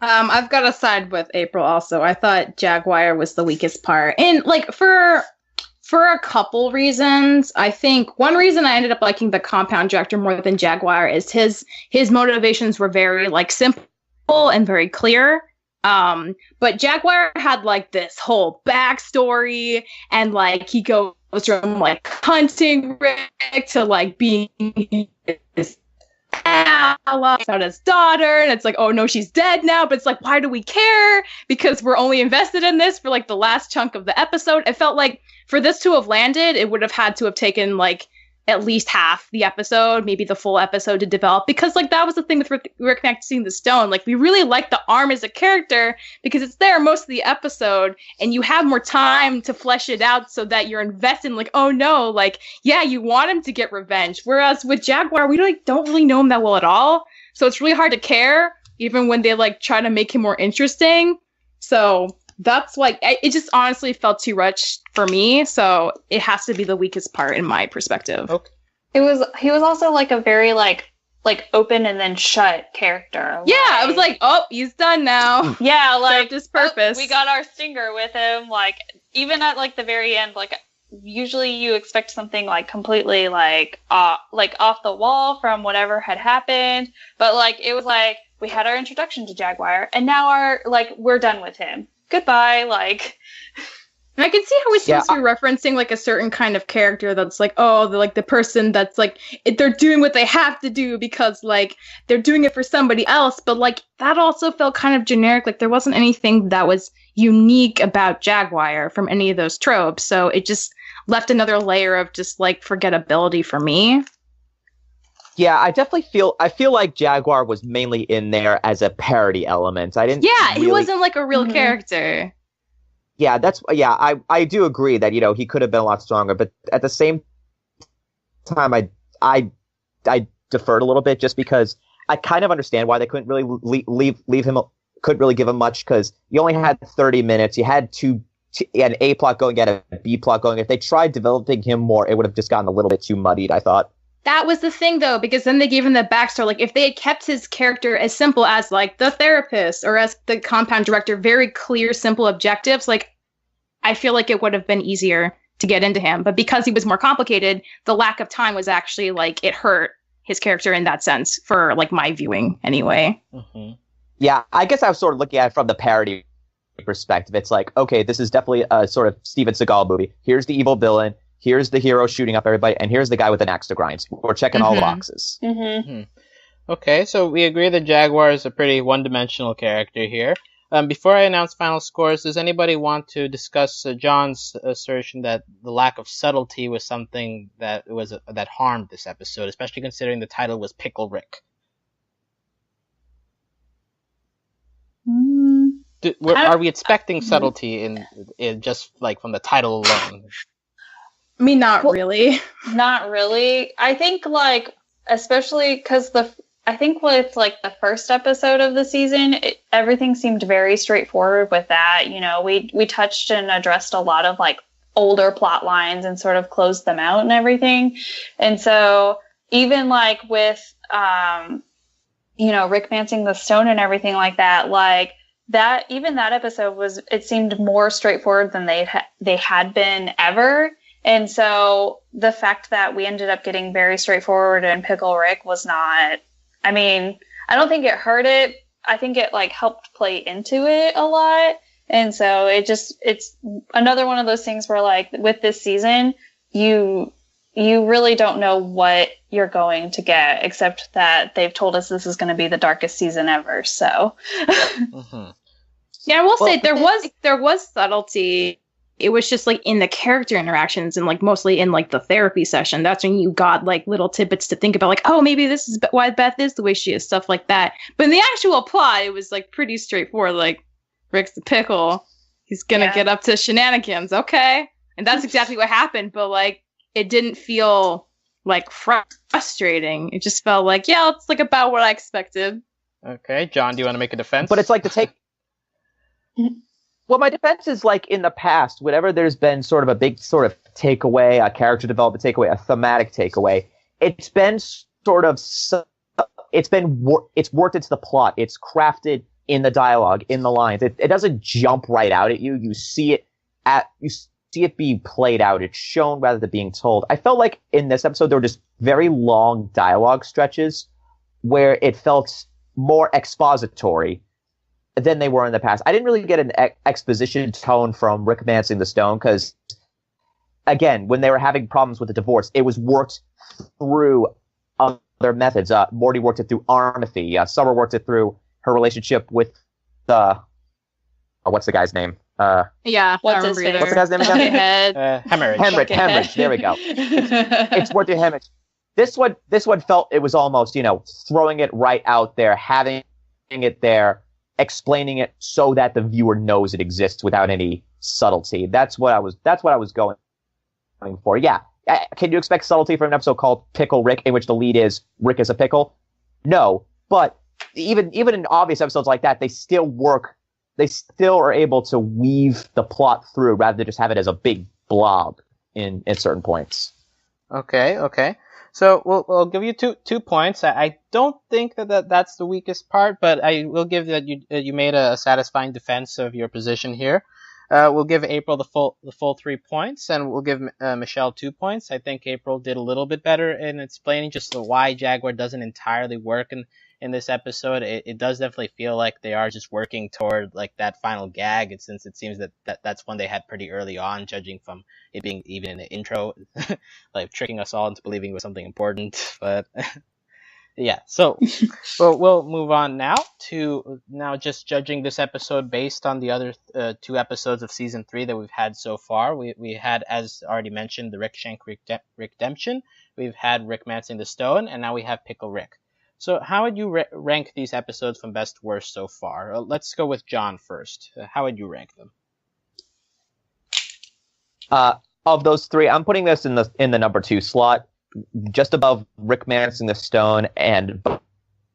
I've got to side with April also. I thought Jaguar was the weakest part. And like for a couple reasons. I think one reason I ended up liking the compound director more than Jaguar is his motivations were very like simple and very clear. But Jaguar had like this whole backstory, and like he goes from like hunting Rick to like being his ally about his daughter, and it's like, oh no, she's dead now, but it's like, why do we care? Because we're only invested in this for like the last chunk of the episode. It felt like for this to have landed, it would have had to have taken like at least half the episode, maybe the full episode to develop, because like that was the thing with Rick Connecting the Stone. Like we really like the arm as a character because it's there most of the episode, and you have more time to flesh it out so that you're invested in like, oh no, like yeah, you want him to get revenge. Whereas with Jaguar, we don't really know him that well at all, so it's really hard to care even when they like try to make him more interesting. So that's like, it just honestly felt too rushed for me. So it has to be the weakest part in my perspective. Okay. He was also like a very like open and then shut character. Yeah, I was like, oh, he's done now. Yeah, like his purpose. We got our stinger with him. Like even at like the very end, like usually you expect something like completely like off the wall from whatever had happened, but like it was like we had our introduction to Jaguar, and now we're done with him. Goodbye, like. And I can see how he's supposed to be referencing like a certain kind of character that's like, oh, the person that's like, they're doing what they have to do because like they're doing it for somebody else. But like that also felt kind of generic. Like there wasn't anything that was unique about Jaguar from any of those tropes. So it just left another layer of just like forgettability for me. Yeah, I feel like Jaguar was mainly in there as a parody element. He wasn't like a real character. Yeah, I do agree that, you know, he could have been a lot stronger, but at the same time, I deferred a little bit just because I kind of understand why they couldn't really leave him, couldn't really give him much, because you only had 30 minutes, you had an A plot going, you had a B plot going. If they tried developing him more, it would have just gotten a little bit too muddied, I thought. That was the thing, though, because then they gave him the backstory. Like, if they had kept his character as simple as, like, the therapist or as the compound director, very clear, simple objectives, like, I feel like it would have been easier to get into him. But because he was more complicated, the lack of time was actually, like, it hurt his character in that sense for, like, my viewing anyway. Mm-hmm. Yeah, I guess I was sort of looking at it from the parody perspective. It's like, okay, this is definitely a sort of Steven Seagal movie. Here's the evil villain. Here's the hero shooting up everybody, and here's the guy with an axe to grind. We're checking all the boxes. Mm-hmm. Okay, so we agree that Jaguar is a pretty one-dimensional character here. Before I announce final scores, does anybody want to discuss John's assertion that the lack of subtlety was something that that harmed this episode, especially considering the title was Pickle Rick? Are we expecting subtlety in just like from the title alone? I mean, not really. Not really. I think, like, especially because I think with, like, the first episode of the season, everything seemed very straightforward with that. You know, we touched and addressed a lot of, like, older plot lines and sort of closed them out and everything. And so even, like, with, you know, Rick Mancing the Stone and everything like that, like, even that episode it seemed more straightforward than they had been ever. And so the fact that we ended up getting very straightforward in Pickle Rick was not, I mean, I don't think it hurt it. I think it like helped play into it a lot. And so it's another one of those things where like with this season, you really don't know what you're going to get, except that they've told us this is going to be the darkest season ever. So Mm-hmm. Yeah, I will say there was subtlety. It was just like in the character interactions and like mostly in like the therapy session. That's when you got like little tidbits to think about, like, oh, maybe this is why Beth is the way she is, stuff like that. But in the actual plot, it was like pretty straightforward. Like, Rick's the pickle. He's gonna get up to shenanigans. Okay. And that's exactly what happened. But like, it didn't feel like frustrating. It just felt like, yeah, it's like about what I expected. Okay, John, do you want to make a defense? But it's like the take. Well, my defense is like in the past, whenever there's been sort of a big sort of takeaway, a character development takeaway, a thematic takeaway, it's been sort of it's worked into the plot. It's crafted in the dialogue, in the lines. It doesn't jump right out at you. You see it being played out. It's shown rather than being told. I felt like in this episode there were just very long dialogue stretches where it felt more expository than they were in the past. I didn't really get an exposition tone from Rick Mancing the Stone because, again, when they were having problems with the divorce, it was worked through other methods. Morty worked it through Armathy. Summer worked it through her relationship with what's the guy's name? Yeah, what's his name? What's the guy's name again? Hemorrhage. There we go. It's worked through hemorrhage. This one felt it was almost, throwing it right out there, having it there, explaining it so that the viewer knows it exists without any subtlety. That's what I was going for. Yeah. Can you expect subtlety from an episode called Pickle Rick, in which the lead is Rick is a pickle? No. But even in obvious episodes like that, they still work. They still are able to weave the plot through rather than just have it as a big blob in certain points. Okay. So we'll give you two points. I don't think that's the weakest part, but I will give that you made a satisfying defense of your position here. We'll give April the full 3 points, and we'll give Michelle 2 points. I think April did a little bit better in explaining just why Jaguar doesn't entirely work in this episode. It does definitely feel like they are just working toward like that final gag, and since it seems that's one they had pretty early on, judging from it being even in the intro, like tricking us all into believing it was something important. But yeah, so we'll move on now to just judging this episode based on the other 2 episodes of season 3 that we've had so far. We had, as already mentioned, the Rick Shank Redemption. We've had Rick Mancing the Stone, and now we have Pickle Rick. So how would you rank these episodes from best to worst so far? Let's go with John first. How would you rank them? Of those 3, I'm putting this in the number 2 slot, just above Rick Mancing the Stone and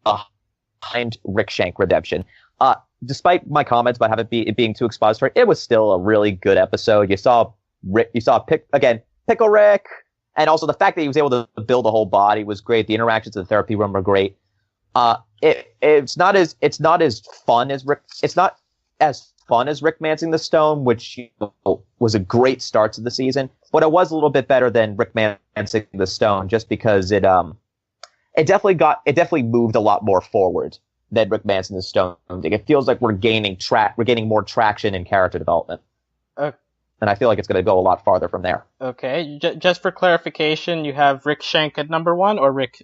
behind Rick Shank Redemption. Despite my comments about it being too expository, it was still a really good episode. You saw Pickle Rick. And also the fact that he was able to build a whole body was great. The interactions in the therapy room were great. It's not as fun as Rick Mancing the Stone, which was a great start to the season. But it was a little bit better than Rick Mancing the Stone, just because it definitely moved a lot more forward than Rick Mancing the Stone. It feels like we're gaining more traction in character development. And I feel like it's going to go a lot farther from there. Okay, just for clarification, you have Rick Shank at number 1, or Rick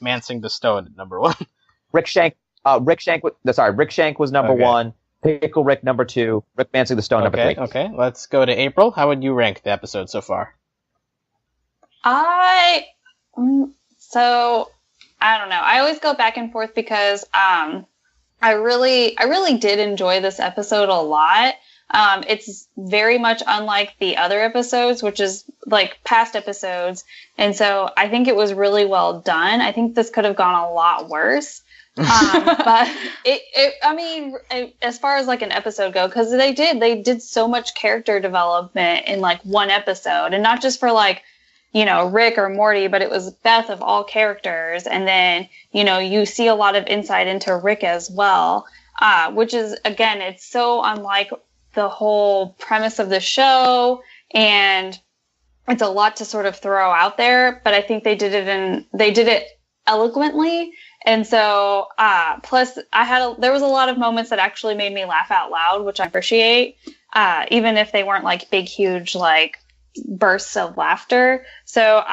Mancing the Stone at number 1? Rick Shank was number 1. Pickle Rick number 2. Rick Mancing the Stone number 3. Okay, let's go to April. How would you rank the episode so far? I don't know. I always go back and forth because I really did enjoy this episode a lot. It's very much unlike the other episodes, which is like past episodes. And so I think it was really well done. I think this could have gone a lot worse. But as far as like an episode go, because they did so much character development in like one episode, and not just for like, Rick or Morty, but it was Beth of all characters. And then, you see a lot of insight into Rick as well, which is, again, it's so unlike the whole premise of the show, and it's a lot to sort of throw out there, but I think they did it eloquently. And so, plus there was a lot of moments that actually made me laugh out loud, which I appreciate, even if they weren't like big, huge, like bursts of laughter. So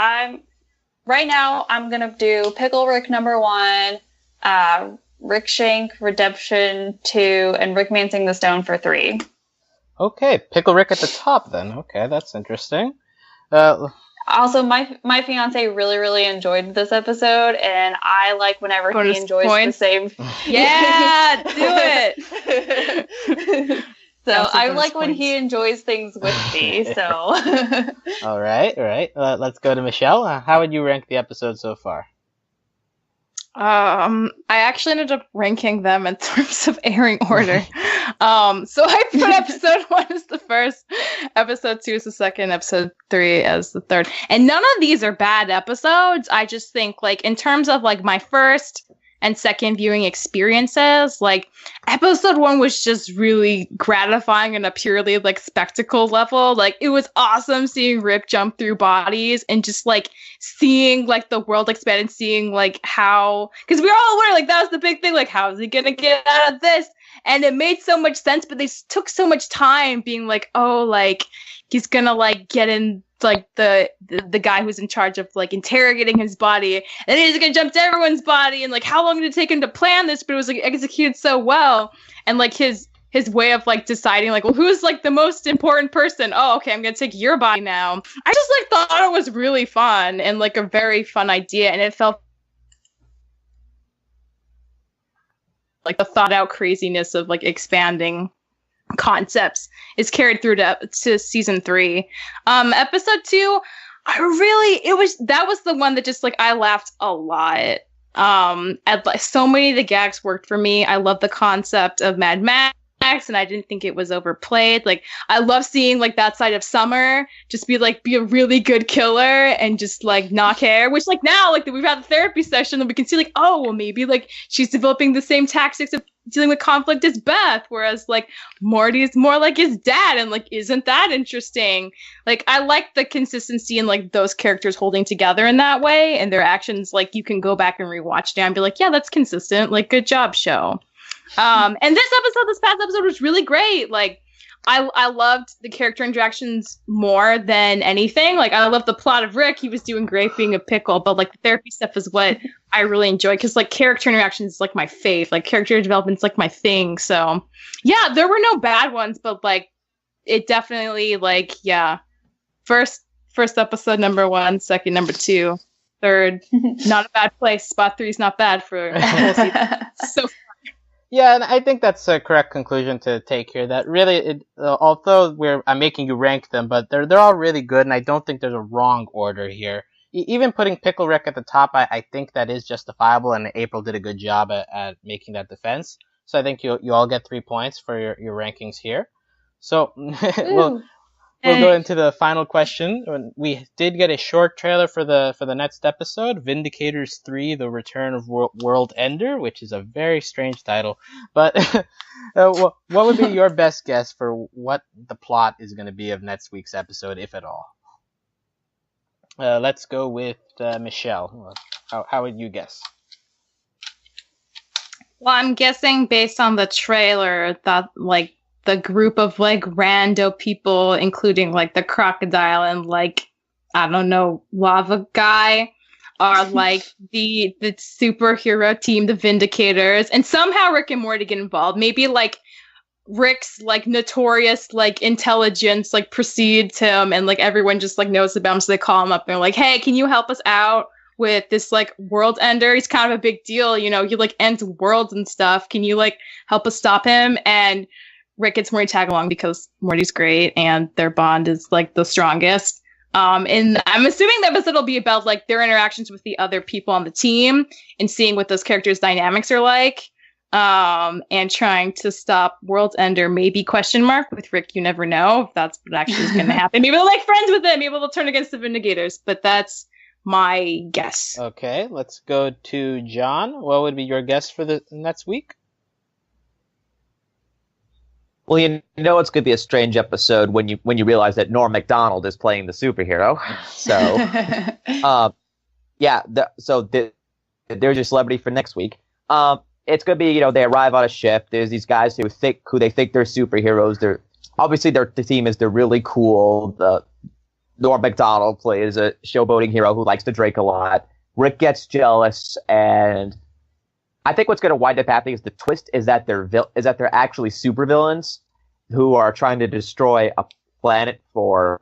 right now I'm going to do Pickle Rick number 1, Rick Shank Redemption 2, and Rick Mancing the Stone for 3. Okay, Pickle Rick at the top then. Okay, that's interesting. Also, my fiance really, really enjoyed this episode, and I like whenever he enjoys the same. Yeah, do it. So Counts I as like when points. he enjoys things with me. So All right. Let's go to Michelle. How would you rank the episode so far? I actually ended up ranking them in terms of airing order. So I put episode 1 as the first, episode 2 as the second, episode 3 as the third. And none of these are bad episodes. I just think, like, in terms of, like, my first and second viewing experiences, like, episode 1 was just really gratifying on a purely, like, spectacle level. Like, it was awesome seeing Rick jump through bodies and just, like, seeing, like, the world expand and seeing, like, how, because we were all aware, like, that was the big thing, like, how is he gonna get out of this? And it made so much sense, but they took so much time being like, oh, like, he's gonna, like, get in, like, the guy who's in charge of, like, interrogating his body, and then he's gonna jump to everyone's body, and, like, how long did it take him to plan this? But it was, like, executed so well, and, like, his way of, like, deciding, like, well, who's, like, the most important person? Oh, okay, I'm gonna take your body now. I just, like, thought it was really fun and, like, a very fun idea, and it felt like the thought out craziness of, like, expanding concepts is carried through to season 3. Episode 2, that was the one that just, like, I laughed a lot. Like, so many of the gags worked for me. I love the concept of Mad Max, and I didn't think it was overplayed. Like, I love seeing, like, that side of Summer just be a really good killer and just, like, not care, which, like, now, like, we've had the therapy session and we can see, like, oh, well, maybe, like, she's developing the same tactics of dealing with conflict as Beth, whereas, like, Morty is more like his dad, and, like, isn't that interesting? Like, I like the consistency in, like, those characters holding together in that way, and their actions, like, you can go back and rewatch now and be like, yeah, that's consistent, like, good job, show. And this past episode was really great. Like, I loved the character interactions more than anything. Like, I loved the plot of Rick. He was doing great being a pickle, but, like, the therapy stuff is what I really enjoy, because, like, character interactions is, like, my fave. Like, character development's, like, my thing. So, yeah, there were no bad ones, but, like, it definitely, like, yeah. First episode, number 1. Second, number 2. Third, not a bad place. Spot 3 is not bad for a whole season. So Yeah, and I think that's a correct conclusion to take here. That really, although I'm making you rank them, but they're all really good, and I don't think there's a wrong order here. Even putting Pickle Rick at the top, I think that is justifiable, and April did a good job at making that defense. So I think you all get 3 points for your rankings here. So we'll go into the final question. We did get a short trailer for the next episode, Vindicators 3: The Return of World Ender, which is a very strange title. But what would be your best guess for what the plot is going to be of next week's episode, if at all? Let's go with Michelle. How would you guess? Well, I'm guessing based on the trailer that, like, the group of, like, rando people, including, like, the crocodile and, like, I don't know, lava guy, are, like, the superhero team, the Vindicators, and somehow Rick and Morty get involved. Maybe, like, Rick's, like, notorious, like, intelligence, like, precedes him, and, like, everyone just, like, knows about him, so they call him up and they're like, hey, can you help us out with this, like, world ender? He's kind of a big deal, you know, he, like, ends worlds and stuff. Can you, like, help us stop him? And Rick gets Morty tag along because Morty's great and their bond is, like, the strongest. And I'm assuming the episode will be about, like, their interactions with the other people on the team and seeing what those characters' dynamics are like. And trying to stop World's Ender, maybe question mark with Rick. You never know if that's what actually is going to happen. Maybe they'll, like, friends with him. Maybe they'll turn against the Vindicators. But that's my guess. Okay, let's go to John. What would be your guess for the next week? Well, you know it's going to be a strange episode when you realize that Norm Macdonald is playing the superhero. So, there's your celebrity for next week. It's going to be, they arrive on a ship. There's these guys who they think they're superheroes. The theme is they're really cool. Norm Macdonald plays a showboating hero who likes to drink a lot. Rick gets jealous, and I think what's going to wind up happening is the twist is that they're actually supervillains who are trying to destroy a planet for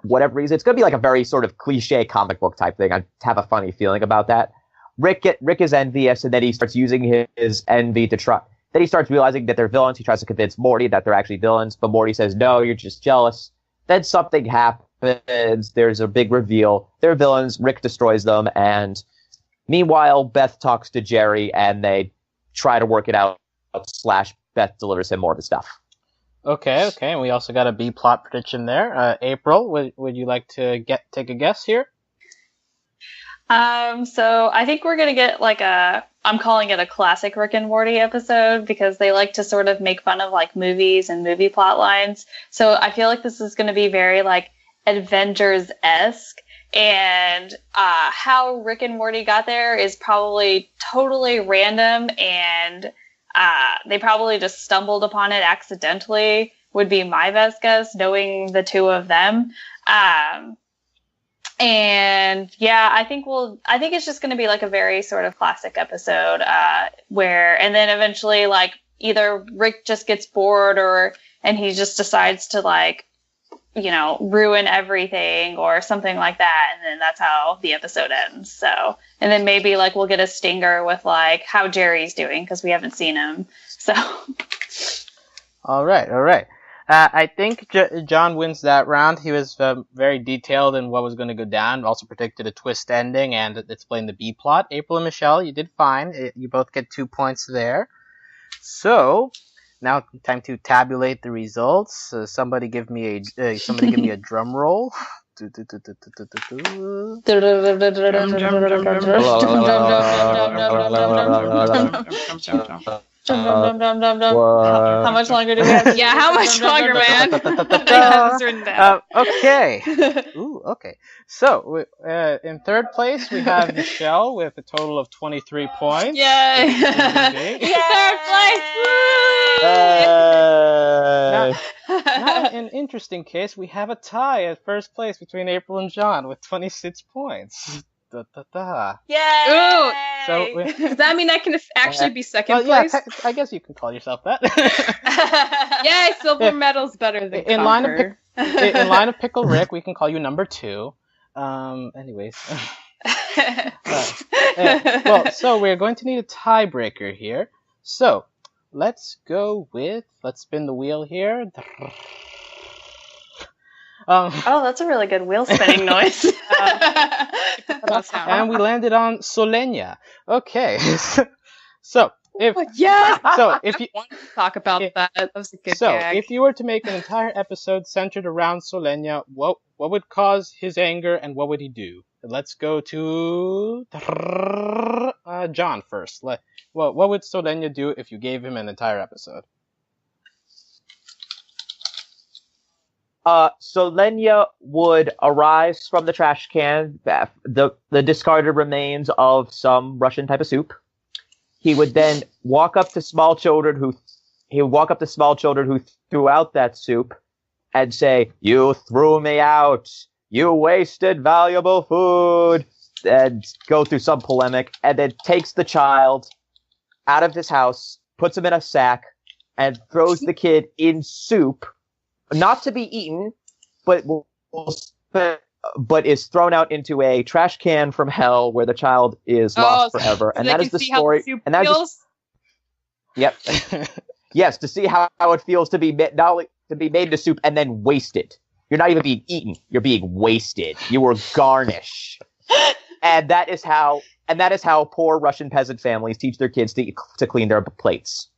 whatever reason. It's going to be like a very sort of cliche comic book type thing. I have a funny feeling about that. Rick is envious, and then he starts using his envy to try. Then he starts realizing that they're villains. He tries to convince Morty that they're actually villains, but Morty says, no, you're just jealous. Then something happens. There's a big reveal. They're villains. Rick destroys them. And meanwhile, Beth talks to Jerry, and they try to work it out. / Beth delivers him more of the stuff. Okay. And we also got a B plot prediction there. April, would you like to take a guess here? So I think we're gonna get like I'm calling it a classic Rick and Morty episode because they like to sort of make fun of like movies and movie plot lines. So I feel like this is gonna be very like Avengers-esque, and how Rick and Morty got there is probably totally random, and they probably just stumbled upon it accidentally, would be my best guess, knowing the two of them. And yeah, I think it's just going to be like a very sort of classic episode, and then eventually like either Rick just gets bored and he just decides to like, ruin everything or something like that. And then that's how the episode ends. So, and then maybe like we'll get a stinger with like how Jerry's doing, because we haven't seen him. So. All right. I think John wins that round. He was very detailed in what was going to go down. Also predicted a twist ending and explained the B plot. April and Michelle, you did fine. You both get 2 points there. So now time to tabulate the results. Somebody give me a drum roll. How much longer do we have? Yeah, how much longer, man? Okay. Ooh, okay. So, in third place, we have Michelle with a total of 23 points. Yay! Third place! Now, in an interesting case, we have a tie at first place between April and John with 26 points. Yay! Ooh. So, Does that mean I can actually be second place? Yeah, I guess you can call yourself that. Yay, silver medal's better than in line of Pickle Rick, we can call you number 2. Anyways. So we're going to need a tiebreaker here. So, let's spin the wheel here. That's a really good wheel spinning noise. And we landed on Solenia. Okay. So if you want to talk about that was a good gag. If you were to make an entire episode centered around Solenia, what would cause his anger and what would he do? Let's go to John first. What would Solenia do if you gave him an entire episode? Solenia would arise from the trash can, the discarded remains of some Russian type of soup. He would then walk up to small children who threw out that soup and say, "You threw me out. You wasted valuable food," and go through some polemic, and then takes the child out of his house, puts him in a sack, and throws the kid in soup. Not to be eaten, but is thrown out into a trash can from hell where the child is lost forever. And that is the story. And that is yep. Yes, to see how it feels to be not only to be made into soup and then wasted. You're not even being eaten. You're being wasted. You were garnish. And that is how poor Russian peasant families teach their kids to clean their plates.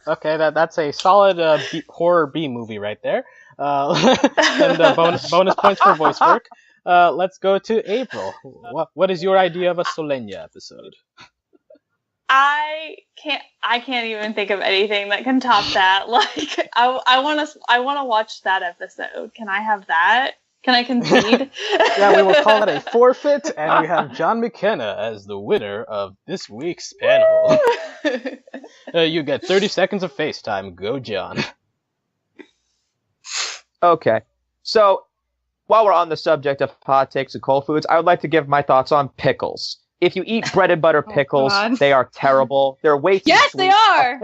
Okay, that's a solid horror B movie right there. And bonus points for voice work. Let's go to April. What is your idea of a Solenia episode? I can't even think of anything that can top that. Like I want to watch that episode. Can I have that? Can I concede? Yeah, we will call that a forfeit, and we have John McKenna as the winner of this week's panel. You get 30 seconds of FaceTime. Go, John. Okay. So, while we're on the subject of hot takes and cold foods, I would like to give my thoughts on pickles. If you eat bread and butter pickles, they are terrible. They're way too Yes, sweet. they are!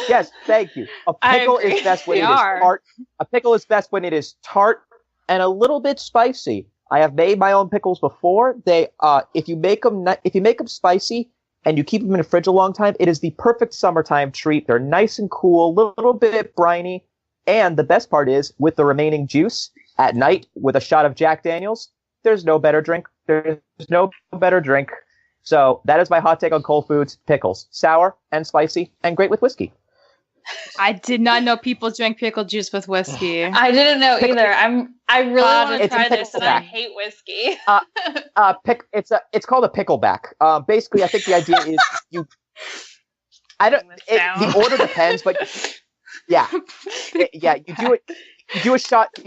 Yes, thank you. A pickle is best when it is tart. A pickle is best when it is tart and a little bit spicy. I have made my own pickles before. If you make them spicy and you keep them in the fridge a long time, it is the perfect summertime treat. They're nice and cool, a little bit briny. And the best part is, with the remaining juice, at night, with a shot of Jack Daniels, there's no better drink. There's no better drink. So that is my hot take on cold foods. Pickles. Sour and spicy and great with whiskey. I did not know people drank pickle juice with whiskey. I didn't know either. I really want to try this, and I hate whiskey. It's called a pickleback. Basically, I think the idea is the order depends, but yeah, you do it. You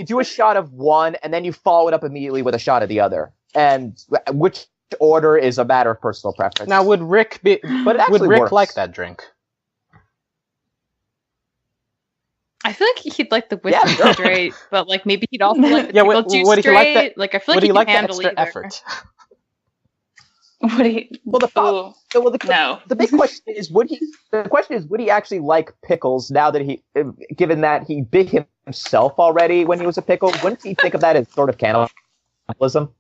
do a shot of one, and then you follow it up immediately with a shot of the other. And which order is a matter of personal preference. Now, would Rick like that drink? I feel like he'd like the whiskey straight, but like maybe he'd also like the pickle juice straight. I feel like he can handle the extra effort. The big question is, would he actually like pickles now that given that he bit himself already when he was a pickle? Wouldn't he think of that as sort of cannibalism?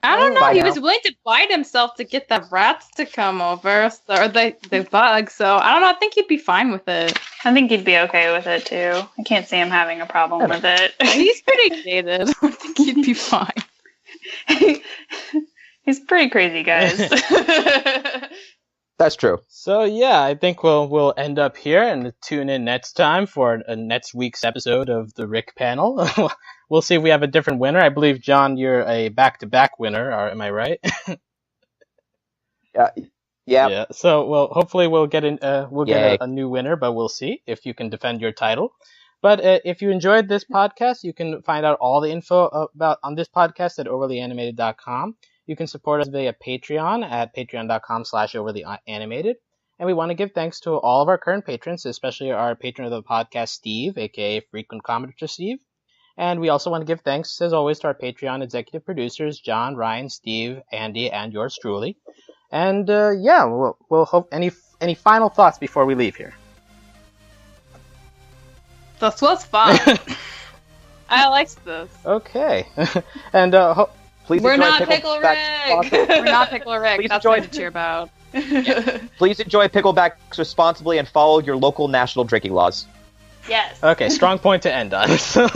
I don't know. He was willing to bite himself to get the rats to come over, or the bugs. So I don't know. I think he'd be fine with it. I think he'd be okay with it too. I can't see him having a problem with it. He's pretty jaded. I think he'd be fine. He's pretty crazy, guys. That's true. So yeah, I think we'll end up here and tune in next time for next week's episode of the Rick panel. We'll see if we have a different winner. I believe, John, you're a back-to-back winner. Am I right? Yeah. So hopefully we'll get a new winner, but we'll see if you can defend your title. But if you enjoyed this podcast, you can find out all the info on this podcast at overlyanimated.com. You can support us via Patreon at patreon.com/overlyanimated. And we want to give thanks to all of our current patrons, especially our patron of the podcast, Steve, aka Frequent Commenter Steve. And we also want to give thanks, as always, to our Patreon executive producers, John, Ryan, Steve, Andy, and yours truly. And we'll hope any final thoughts before we leave here. This was fun. I liked this. Okay. And please We're not Pickle Rick. We're not Pickle Rick. Please That's what to cheer about. Please enjoy picklebacks responsibly and follow your local national drinking laws. Yes. Okay, strong point to end on. So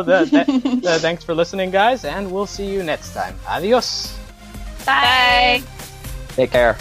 thanks for listening, guys, and we'll see you next time. Adios. Bye. Take care.